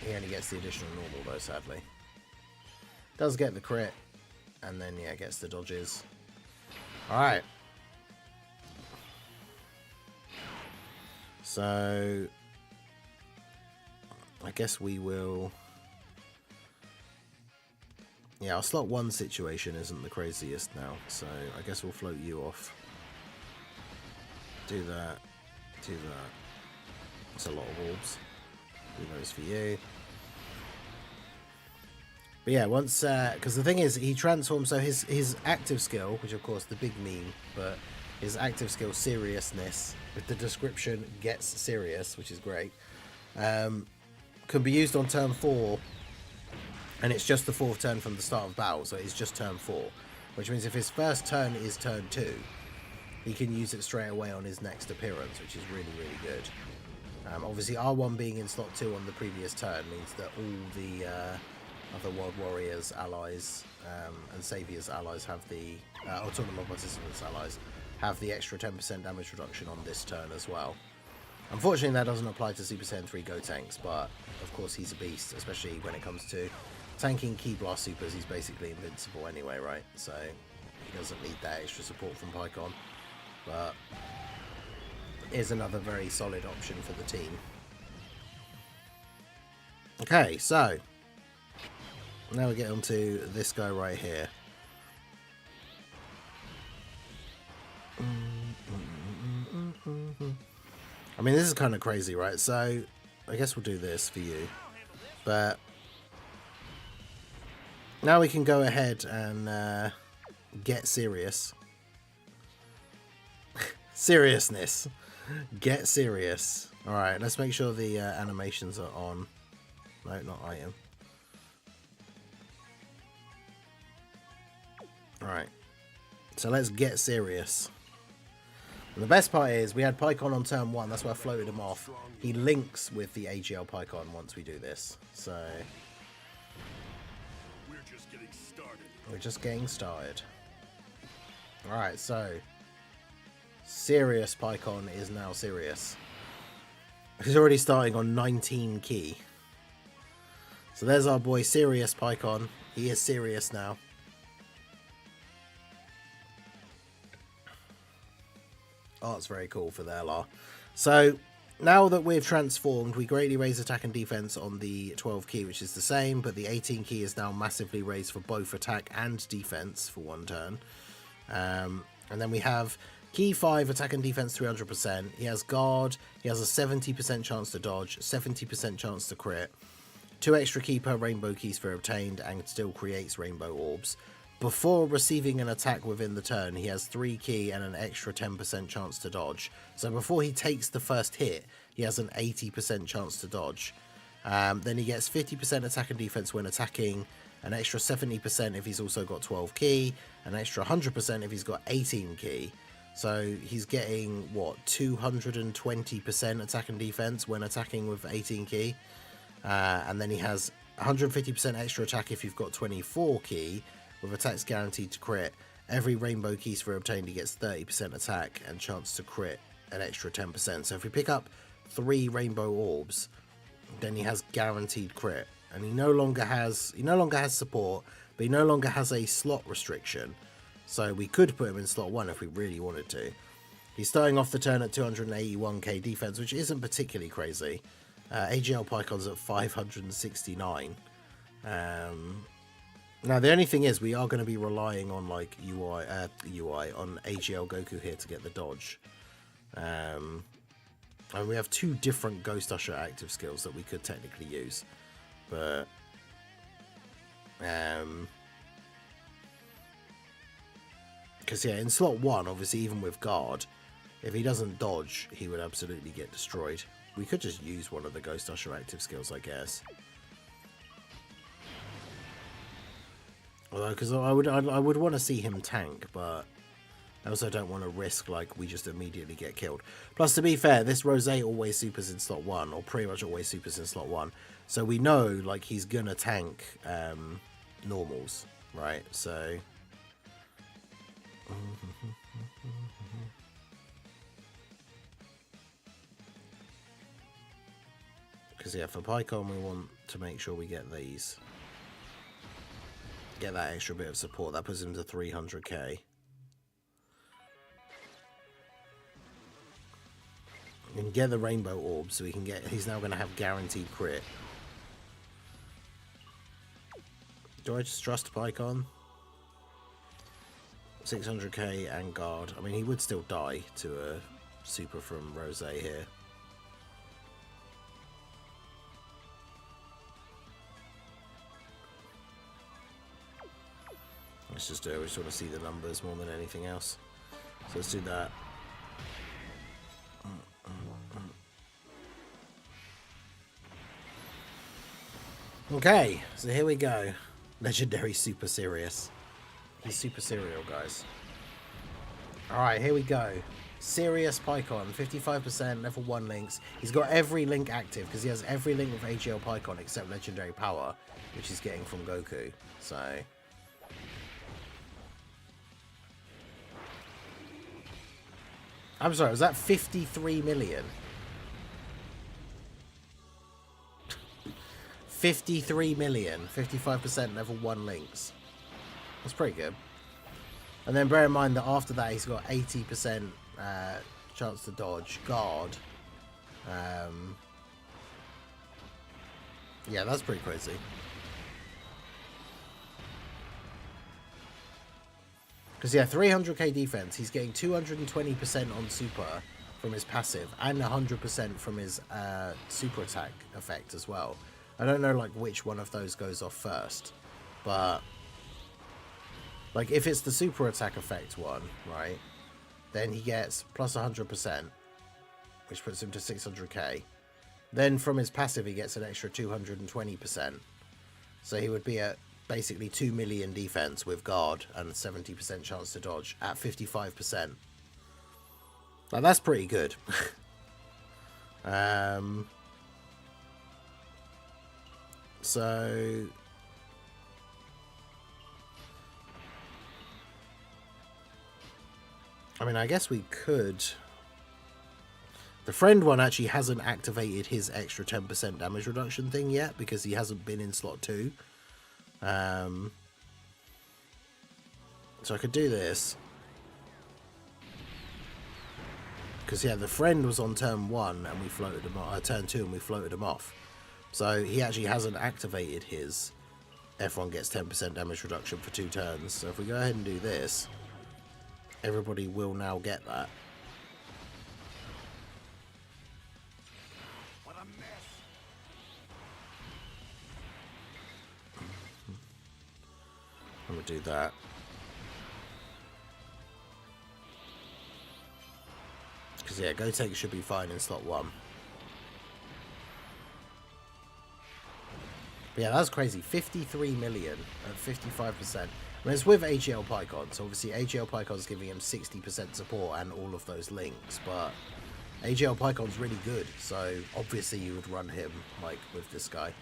He only gets the additional normal though, sadly. Does get the crit, and then yeah, gets the dodges. Alright. So I guess we will... Yeah, our slot 1 situation isn't the craziest now, so I guess we'll float you off. Do that. Do that. That's a lot of orbs. Do those for you. But yeah, once... because the thing is, he transforms... So his active skill, which of course the big meme, but his active skill, Seriousness, with the description, gets serious, which is great, can be used on turn 4... And it's just the 4th turn from the start of battle, so it's just turn 4. Which means if his first turn is turn 2, he can use it straight away on his next appearance, which is really, really good. Obviously, R1 being in slot 2 on the previous turn means that all the other World Warriors allies and Saviours allies have the... or Tournament Participants allies have the extra 10% damage reduction on this turn as well. Unfortunately, that doesn't apply to Super Saiyan 3 Gotenks, but of course he's a beast, especially when it comes to tanking Ki Blast Supers. He's basically invincible anyway, right? So he doesn't need that extra support from Paikuhan. But is another very solid option for the team. Okay, so now we get on to this guy right here. I mean, this is kind of crazy, right? So I guess we'll do this for you. But now we can go ahead and get serious. Seriousness. Get serious. Alright, let's make sure the animations are on. No, not item. Alright. So let's get serious. And the best part is we had Paikuhan on turn 1. That's why I floated him off. He links with the AGL Paikuhan once we do this. So we're just getting started. Alright, so serious Paikuhan is now serious. He's already starting on 19 key. So there's our boy Serious Paikuhan. He is serious now. Oh, it's very cool for the LR. So now that we've transformed, we greatly raise attack and defense on the 12 key, which is the same, but the 18 key is now massively raised for both attack and defense for 1 turn. And then we have key 5, attack and defense 300%. He has guard. He has a 70% chance to dodge, 70% chance to crit, 2 extra key per rainbow key sphere obtained, and still creates rainbow orbs. Before receiving an attack within the turn, he has 3 key and an extra 10% chance to dodge. So before he takes the first hit, he has an 80% chance to dodge. Then he gets 50% attack and defense when attacking, an extra 70% if he's also got 12 key, an extra 100% if he's got 18 key. So he's getting, what, 220% attack and defense when attacking with 18 key. And then he has 150% extra attack if you've got 24 key, with attacks guaranteed to crit. Every rainbow key sphere obtained, he gets 30% attack and chance to crit an extra 10%. So if we pick up 3 rainbow orbs, then he has guaranteed crit. And he no longer has support, but he no longer has a slot restriction. So we could put him in slot 1 if we really wanted to. He's starting off the turn at 281k defense, which isn't particularly crazy. AGL Paikon's at 569. Now the only thing is, we are going to be relying on like UI on AGL Goku here to get the dodge. And we have 2 different Ghost Usher active skills that we could technically use, but because yeah, in slot 1, obviously, even with guard, if he doesn't dodge, he would absolutely get destroyed. We could just use one of the Ghost Usher active skills, I guess. Although, because I would want to see him tank, but I also don't want to risk like we just immediately get killed. Plus, to be fair, this Rose always supers in slot 1, or pretty much always supers in slot 1. So we know like he's gonna tank normals, right? So. Because yeah, for Paikon we want to make sure we get these. Get that extra bit of support. That puts him to 300k. And get the rainbow orb so we can get, he's now going to have guaranteed crit. Do I just trust Paikon? 600k and guard. I mean, he would still die to a super from Rose here. Let's just do it. We just want to see the numbers more than anything else. So let's do that. Okay, so here we go. Legendary Super Serious. He's super serial, guys. Alright, here we go. Serious Paikon, 55%, level 1 links. He's got every link active because he has every link with AGL Paikon except Legendary Power, which he's getting from Goku. So. I'm sorry, was that 53 million? 53 million, 55% level 1 links. That's pretty good. And then bear in mind that after that he's got 80% chance to dodge, guard. Yeah, that's pretty crazy. Because yeah, 300k defense, he's getting 220% on super from his passive and 100% from his super attack effect as well. I don't know like which one of those goes off first, but like if it's the super attack effect one, right, then he gets plus 100%, which puts him to 600k. Then from his passive he gets an extra 220%, so he would be at basically 2 million defense with guard and 70% chance to dodge at 55%. Like, that's pretty good. So I mean, I guess we could. The friend one actually hasn't activated his extra 10% damage reduction thing yet because he hasn't been in slot 2. So I could do this. Because yeah, the friend was on turn 1 and we floated him off, turn 2 and we floated him off. So he actually hasn't activated his everyone gets 10% damage reduction for 2 turns. So if we go ahead and do this, everybody will now get that. What a mess. I'm gonna do that. Because yeah, Gotenks should be fine in slot 1. But yeah, that's crazy. 53 million at 55%. mean, it's with AGL Paikon, so obviously AGL Paikon's giving him 60% support and all of those links, but AGL Paikon's really good, so obviously you would run him, like, with this guy.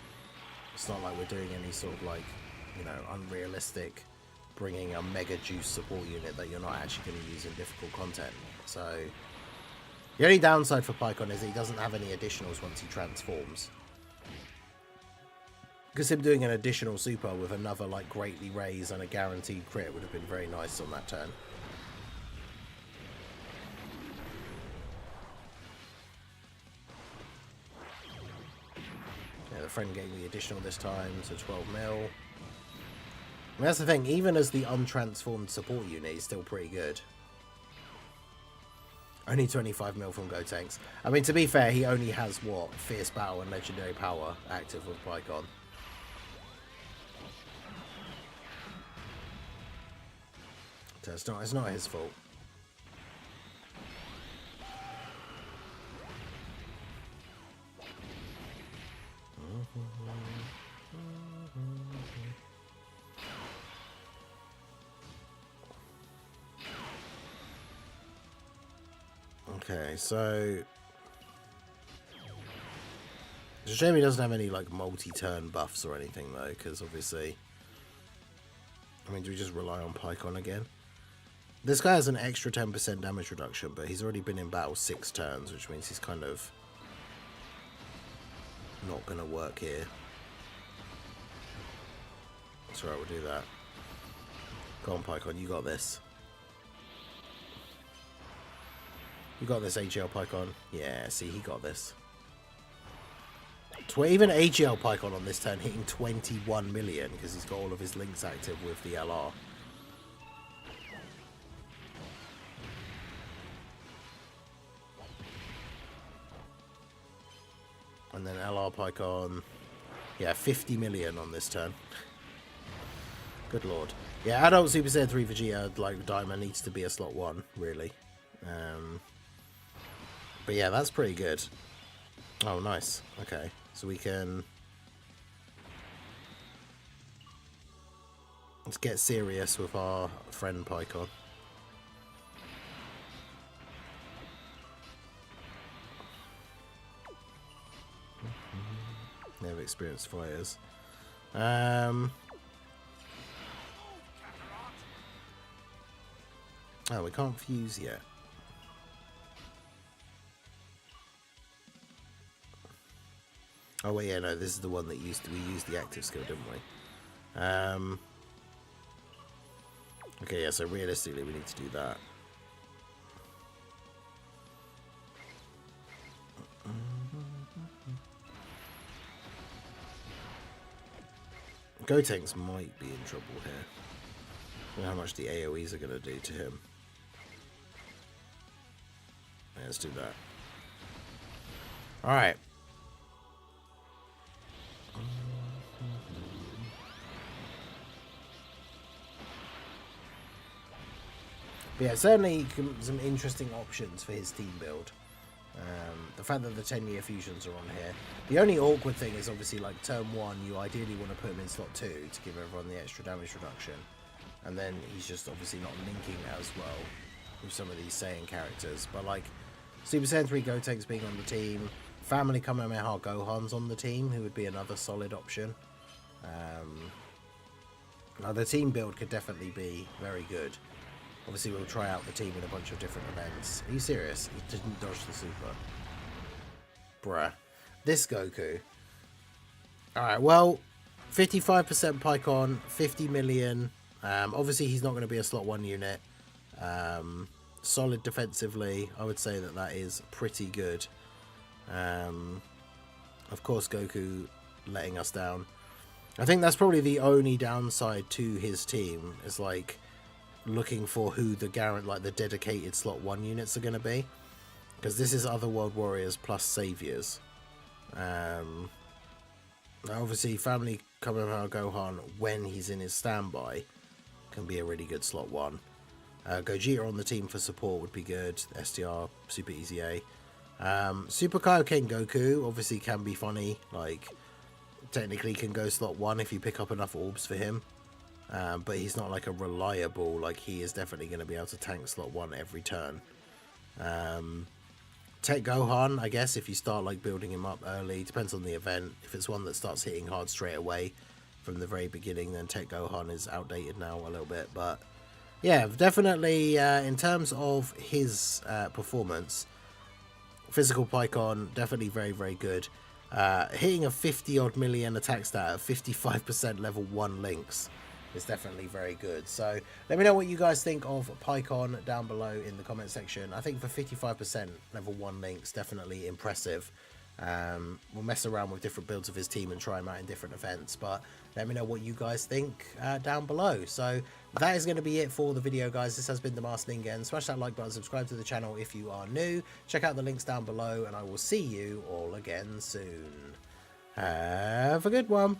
It's not like we're doing any sort of, like, you know, unrealistic, bringing a mega juice support unit that you're not actually going to use in difficult content. So, the only downside for Paikon is that he doesn't have any additionals once he transforms. Because him doing an additional super with another, like, greatly raise and a guaranteed crit would have been very nice on that turn. Yeah, the friend gave me additional this time, so 12 mil. And that's the thing, even as the untransformed support unit, he's still pretty good. Only 25 mil from Gotenks. I mean, to be fair, he only has, what, Fierce Battle and Legendary Power active with Paikon. So it's not his fault. Okay, so it's a shame he doesn't have any like multi-turn buffs or anything though, because obviously, I mean, do we just rely on Paikon again? This guy has an extra 10% damage reduction, but he's already been in battle 6 turns, which means he's kind of not going to work here. That's right, we'll do that. Go on, Paikon, you got this. You got this, AGL Paikon. Yeah, see, he got this. Even AGL Paikon on this turn hitting 21 million because he's got all of his links active with the LR. And then LR Paikon, yeah, 50 million on this turn. Good lord. Yeah, adult Super Saiyan 3 Vegeta, like Diamond, needs to be a slot 1, really. But yeah, that's pretty good. Oh, nice. Okay, so we can... Let's get serious with our friend Paikon. Never experienced fighters. Oh, we can't fuse yet. Oh wait, yeah, no, this is the one that we used the active skill, didn't we? Okay, yeah, so realistically we need to do that. Gotenks might be in trouble here. I don't know how much the AoEs are going to do to him. Yeah, let's do that. Alright. But yeah, certainly some interesting options for his team build. The fact that the 10-year fusions are on here. The only awkward thing is obviously like turn 1 you ideally want to put him in slot 2 to give everyone the extra damage reduction. And then he's just obviously not linking as well with some of these Saiyan characters. But like Super Saiyan 3 Gotenks being on the team, Family Kamehameha Gohan's on the team, who would be another solid option. Now the team build could definitely be very good. Obviously we'll try out the team in a bunch of different events. Are you serious? He didn't dodge the super. Bruh. This Goku. Alright, well, 55% Paikon, 50 million. Obviously he's not going to be a slot 1 unit. Solid defensively. I would say that is pretty good. Of course Goku letting us down. I think that's probably the only downside to his team, is like looking for who the the dedicated slot 1 units are going to be, because this is Otherworld Warriors plus Saviors. Obviously Family Kamehameha Gohan, when he's in his standby, can be a really good slot 1. Gogeta on the team for support would be good. STR, super easy A. Super Kaioken Goku obviously can be funny, like technically can go slot 1 if you pick up enough orbs for him. but he's not like a reliable, like he is definitely going to be able to tank slot 1 every turn. Tech Gohan, I guess, if you start like building him up early, depends on the event. If it's one that starts hitting hard straight away from the very beginning, then Tech Gohan is outdated now a little bit. But yeah, definitely in terms of his performance, physical Paikuhan, definitely very, very good. Hitting a 50 odd million attack stat at 55% level 1 links is definitely very good. So let me know what you guys think of Paikuhan down below in the comment section. I think for 55% level 1 links, definitely impressive. We'll mess around with different builds of his team and try him out in different events, but let me know what you guys think down below. So that is going to be it for the video, guys. This has been the Masked Ningen. Smash that like button, subscribe to the channel if you are new, check out the links down below, and I will see you all again soon. Have a good one.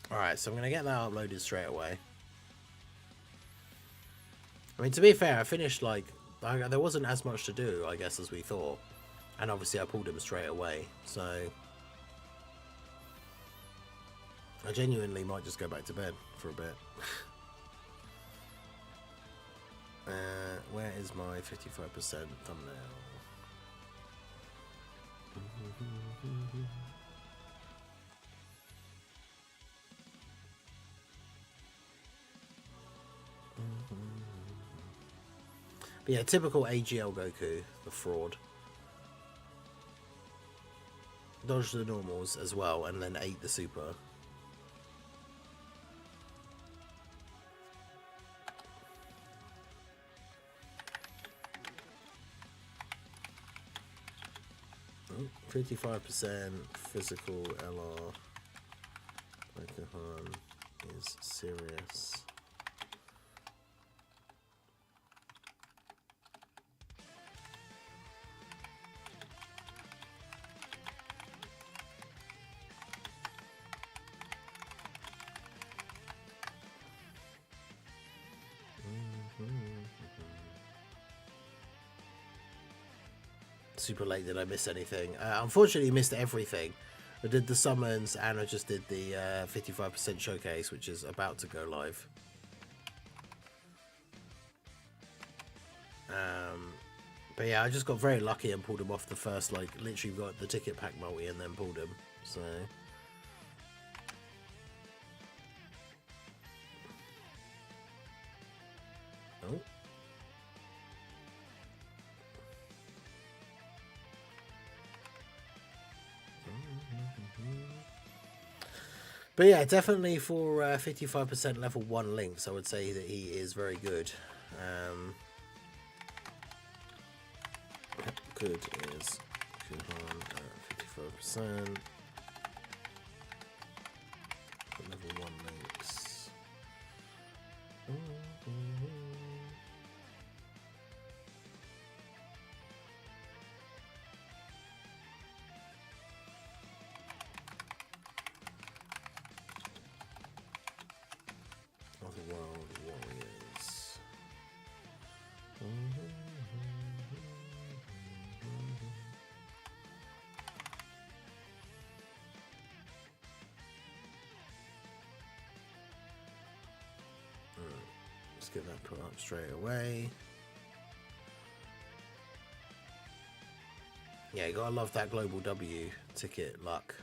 Alright, so I'm going to get that uploaded straight away. I mean, to be fair, I finished, like, there wasn't as much to do, I guess, as we thought. And obviously I pulled him straight away, so I genuinely might just go back to bed for a bit. Where is my 55% thumbnail? But yeah, typical AGL Goku, the fraud. Dodged the normals as well, and then ate the super. Oh, 55% physical LR. Paikuhan is serious. Super late. Did I miss anything? Unfortunately, missed everything. I did the summons and I just did the 55% showcase, which is about to go live. But yeah, I just got very lucky and pulled him off the first, like, literally got the ticket pack multi and then pulled him. So oh. But yeah, definitely for 55% level 1 links, I would say that he is very good. Good is Paikuhan at 55%. Level 1 links. Otherworld Warriors. Let's get that put up straight away. Yeah, you gotta love that Global W ticket luck.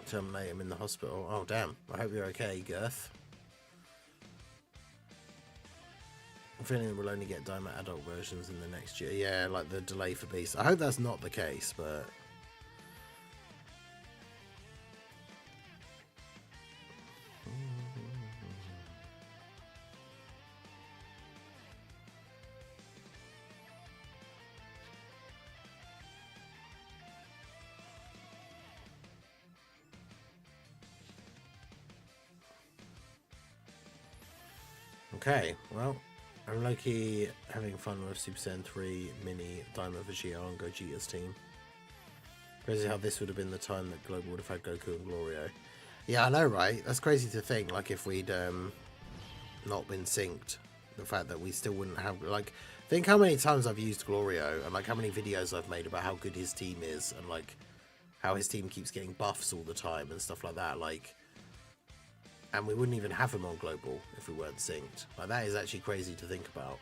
Terminate him in the hospital. Oh damn, I hope you're okay, Girth. I'm feeling we'll only get Diamond adult versions in the next year. Yeah, like the delay for Beast. I hope that's not the case, but Okay, well, I'm low-key having fun with Super Saiyan 3 Mini Diamond Vegeta on Gogeta's team. Crazy how this would have been the time that Global would have had Goku and Glorio. Yeah, I know, right? That's crazy to think, like, if we'd not been synced, the fact that we still wouldn't have, like, think how many times I've used Glorio, and, like, how many videos I've made about how good his team is, and, like, how his team keeps getting buffs all the time and stuff like that, like, and we wouldn't even have him on Global if we weren't synced. Like, that is actually crazy to think about.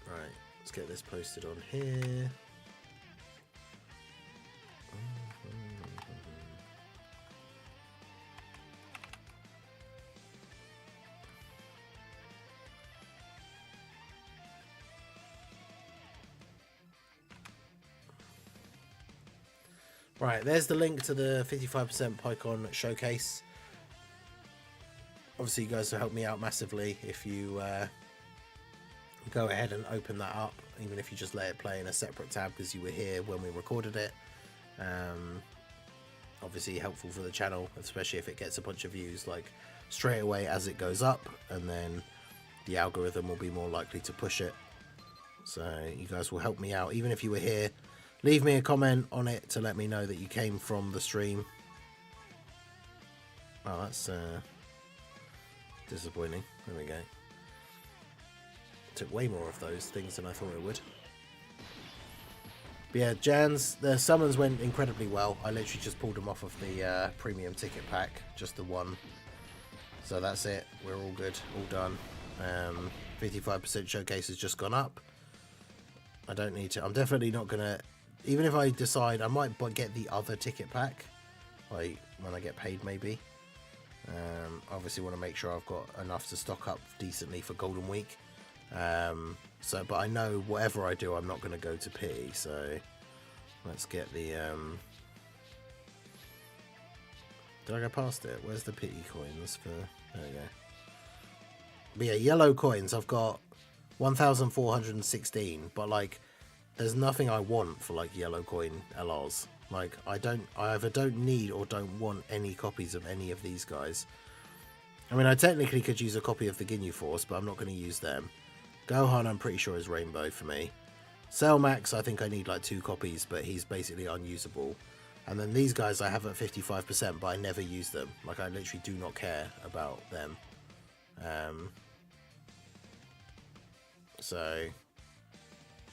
Right, let's get this posted on here. Right, there's the link to the 55% Paikuhan showcase. Obviously, you guys will help me out massively if you go ahead and open that up, even if you just let it play in a separate tab because you were here when we recorded it. Obviously helpful for the channel, especially if it gets a bunch of views like straight away as it goes up, and then the algorithm will be more likely to push it. So you guys will help me out, even if you were here. Leave me a comment on it to let me know that you came from the stream. Oh, that's disappointing. There we go. Took way more of those things than I thought it would. But yeah, Jans, the summons went incredibly well. I literally just pulled them off of the premium ticket pack, just the one. So that's it. We're all good, all done. 55% showcase has just gone up. I don't need to. I'm definitely not gonna. Even if I decide, I might get the other ticket pack, like when I get paid, maybe. Obviously, want to make sure I've got enough to stock up decently for Golden Week. But I know whatever I do, I'm not going to go to pity. So let's get the. Did I go past it? Where's the pity coins for? There we go. But yeah, yellow coins. I've got 1,416, but like. There's nothing I want for like yellow coin LRs. Like I either don't need or don't want any copies of any of these guys. I mean, I technically could use a copy of the Ginyu Force, but I'm not going to use them. Gohan, I'm pretty sure is rainbow for me. Cell Max, I think I need like 2 copies, but he's basically unusable. And then these guys I have at 55%, but I never use them. Like I literally do not care about them. So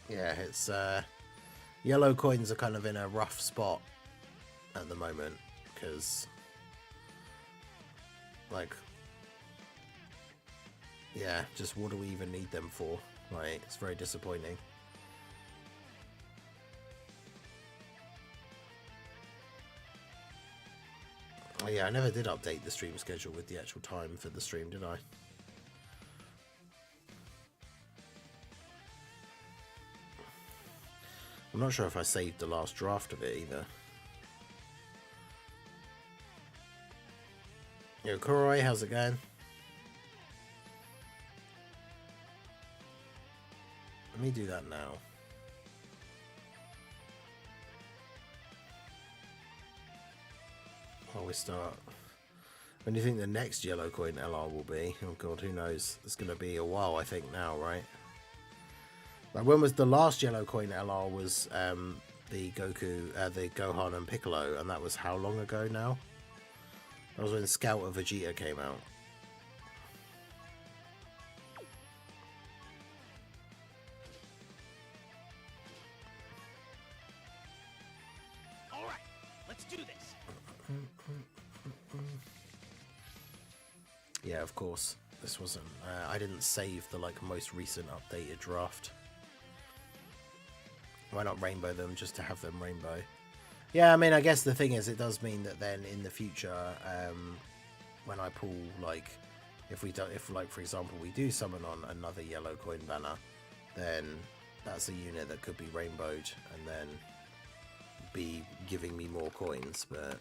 yeah, it's yellow coins are kind of in a rough spot at the moment because, like, yeah, just what do we even need them for? Like, it's very disappointing. Oh yeah, I never did update the stream schedule with the actual time for the stream, did I? I'm not sure if I saved the last draft of it either. Yo, Koroi, how's it going? Let me do that now. While we start. When do you think the next yellow coin LR will be? Oh god, who knows? It's going to be a while, I think, now, right? Like, when was the last yellow coin LR? Was the Goku, the Gohan and Piccolo, and that was how long ago now? That was when Scout of Vegeta came out. All right, let's do this. Yeah, of course. This wasn't. I didn't save the like most recent updated draft. Why not rainbow them just to have them rainbow? Yeah, I mean, I guess the thing is, it does mean that then in the future, when I pull, like, if like, for example, we do summon on another yellow coin banner, then that's a unit that could be rainbowed and then be giving me more coins, but...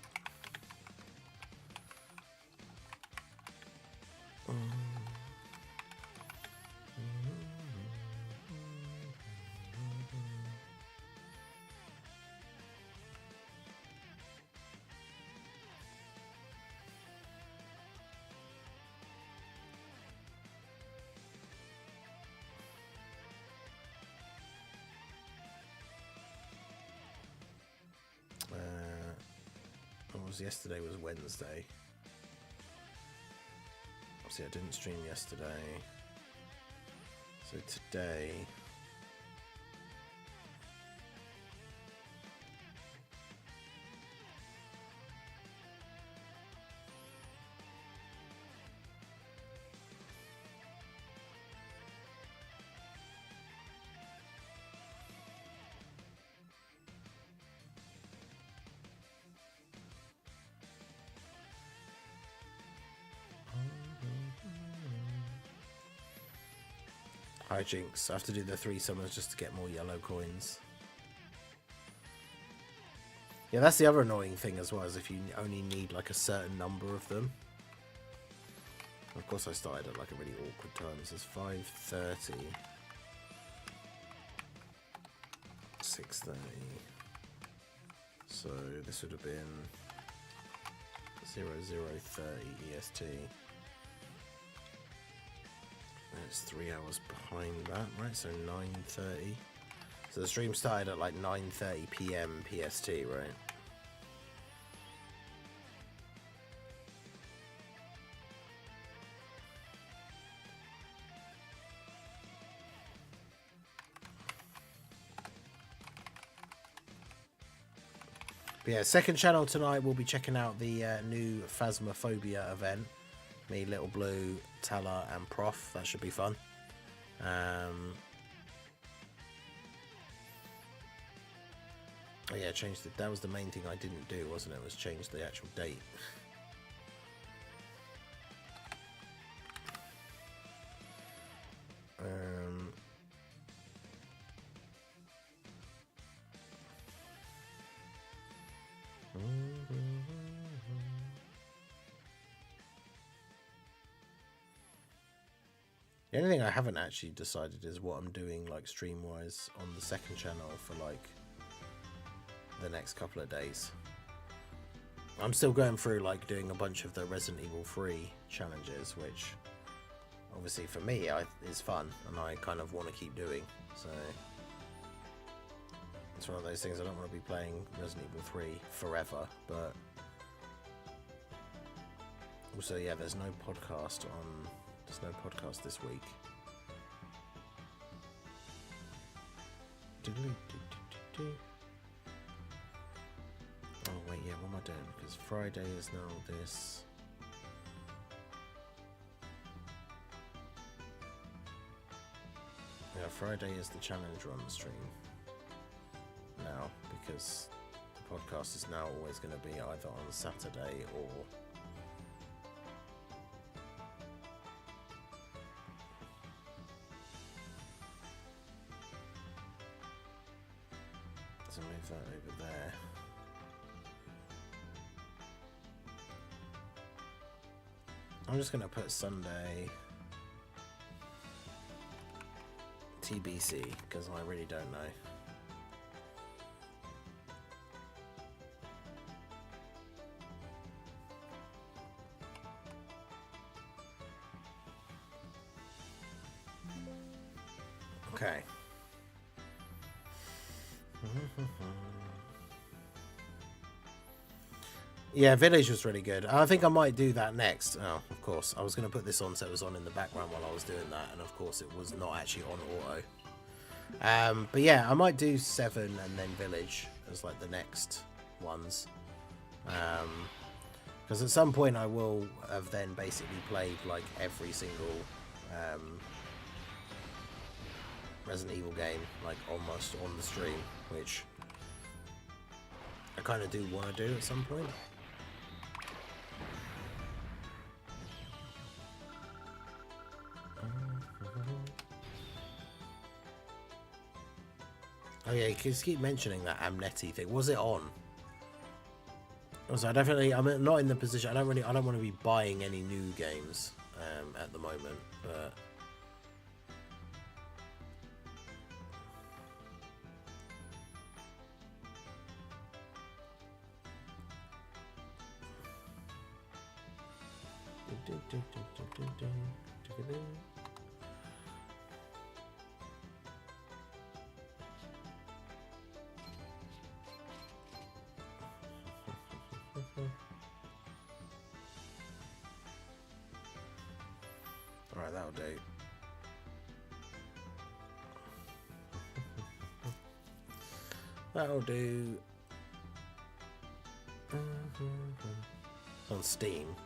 Because yesterday was Wednesday. See, I didn't stream yesterday. So today... Hi Jinx, I have to do the 3 summons just to get more yellow coins. Yeah, that's the other annoying thing as well, is if you only need like a certain number of them. Of course I started at like a really awkward time. This is 5:30. 6:30. So this would have been 00:30 EST. It's 3 hours behind that, right? So 9:30. So the stream started at like 9:30 PM PST, right? But yeah, second channel tonight we'll be checking out the new Phasmophobia event. Me, Little Blue, Teller, and Prof. That should be fun. Oh yeah, change the. That was the main thing I didn't do, wasn't it? Was change the actual date. The only thing I haven't actually decided is what I'm doing like stream wise on the second channel for like the next couple of days. I'm still going through like doing a bunch of the Resident Evil 3 challenges, which obviously for me is fun and I kind of want to keep doing. So it's one of those things. I don't want to be playing Resident Evil 3 forever, but also yeah, there's no podcast this week. Oh wait, yeah, what am I doing? Because Friday is now this. Yeah, Friday is the challenge run stream now, because the podcast is now always going to be either on Saturday or to move that over there. I'm just going to put Sunday TBC because I really don't know. Okay. Yeah, Village was really good. I think I might do that next. Oh, of course. I was going to put this on so it was on in the background while I was doing that. And of course it was not actually on auto. But yeah, I might do 7 and then Village as like the next ones. Because at some point I will have then basically played like every single Resident Evil game, like almost on the stream, which I kind of do want to do at some point. Oh yeah, you just keep mentioning that Amnetti thing. Was it on? Also, I'm not in the position. I don't want to be buying any new games at the moment, but. that'll do. That'll do. On Steam.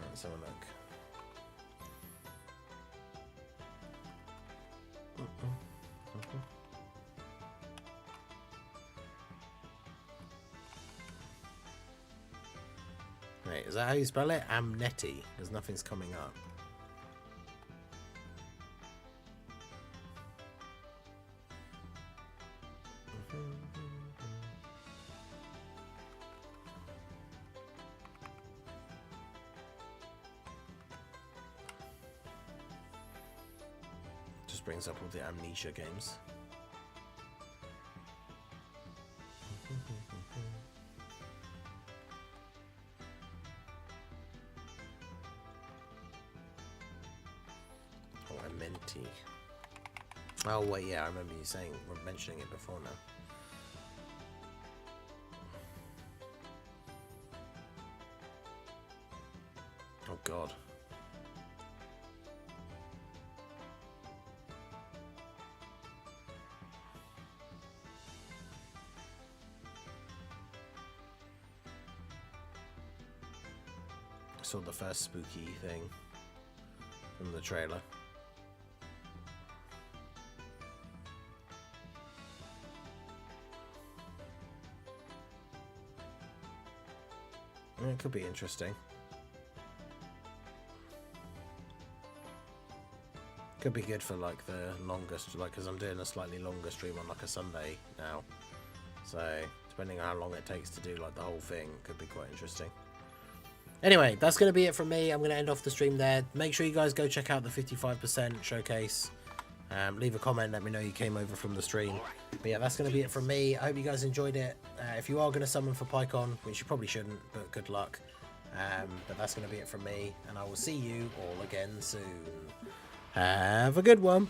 Let's have a look. Wait, is that how you spell it? Amnetti, because nothing's coming up. Just brings up all the Amnesia games. Oh wait, yeah, I remember you saying, mentioning it before now. Oh god. I saw the first spooky thing from the trailer. It could be interesting. Could be good for like the longest, like, because I'm doing a slightly longer stream on like a Sunday now. So depending on how long it takes to do like the whole thing, could be quite interesting. Anyway, that's going to be it from me. I'm going to end off the stream there. Make sure you guys go check out the 55% showcase. Leave a comment, let me know you came over from the stream. But yeah, that's going to be it from me. I hope you guys enjoyed it. If you are going to summon for Paikuhan, which you probably shouldn't, but good luck. But that's going to be it from me, and I will see you all again soon. Have a good one.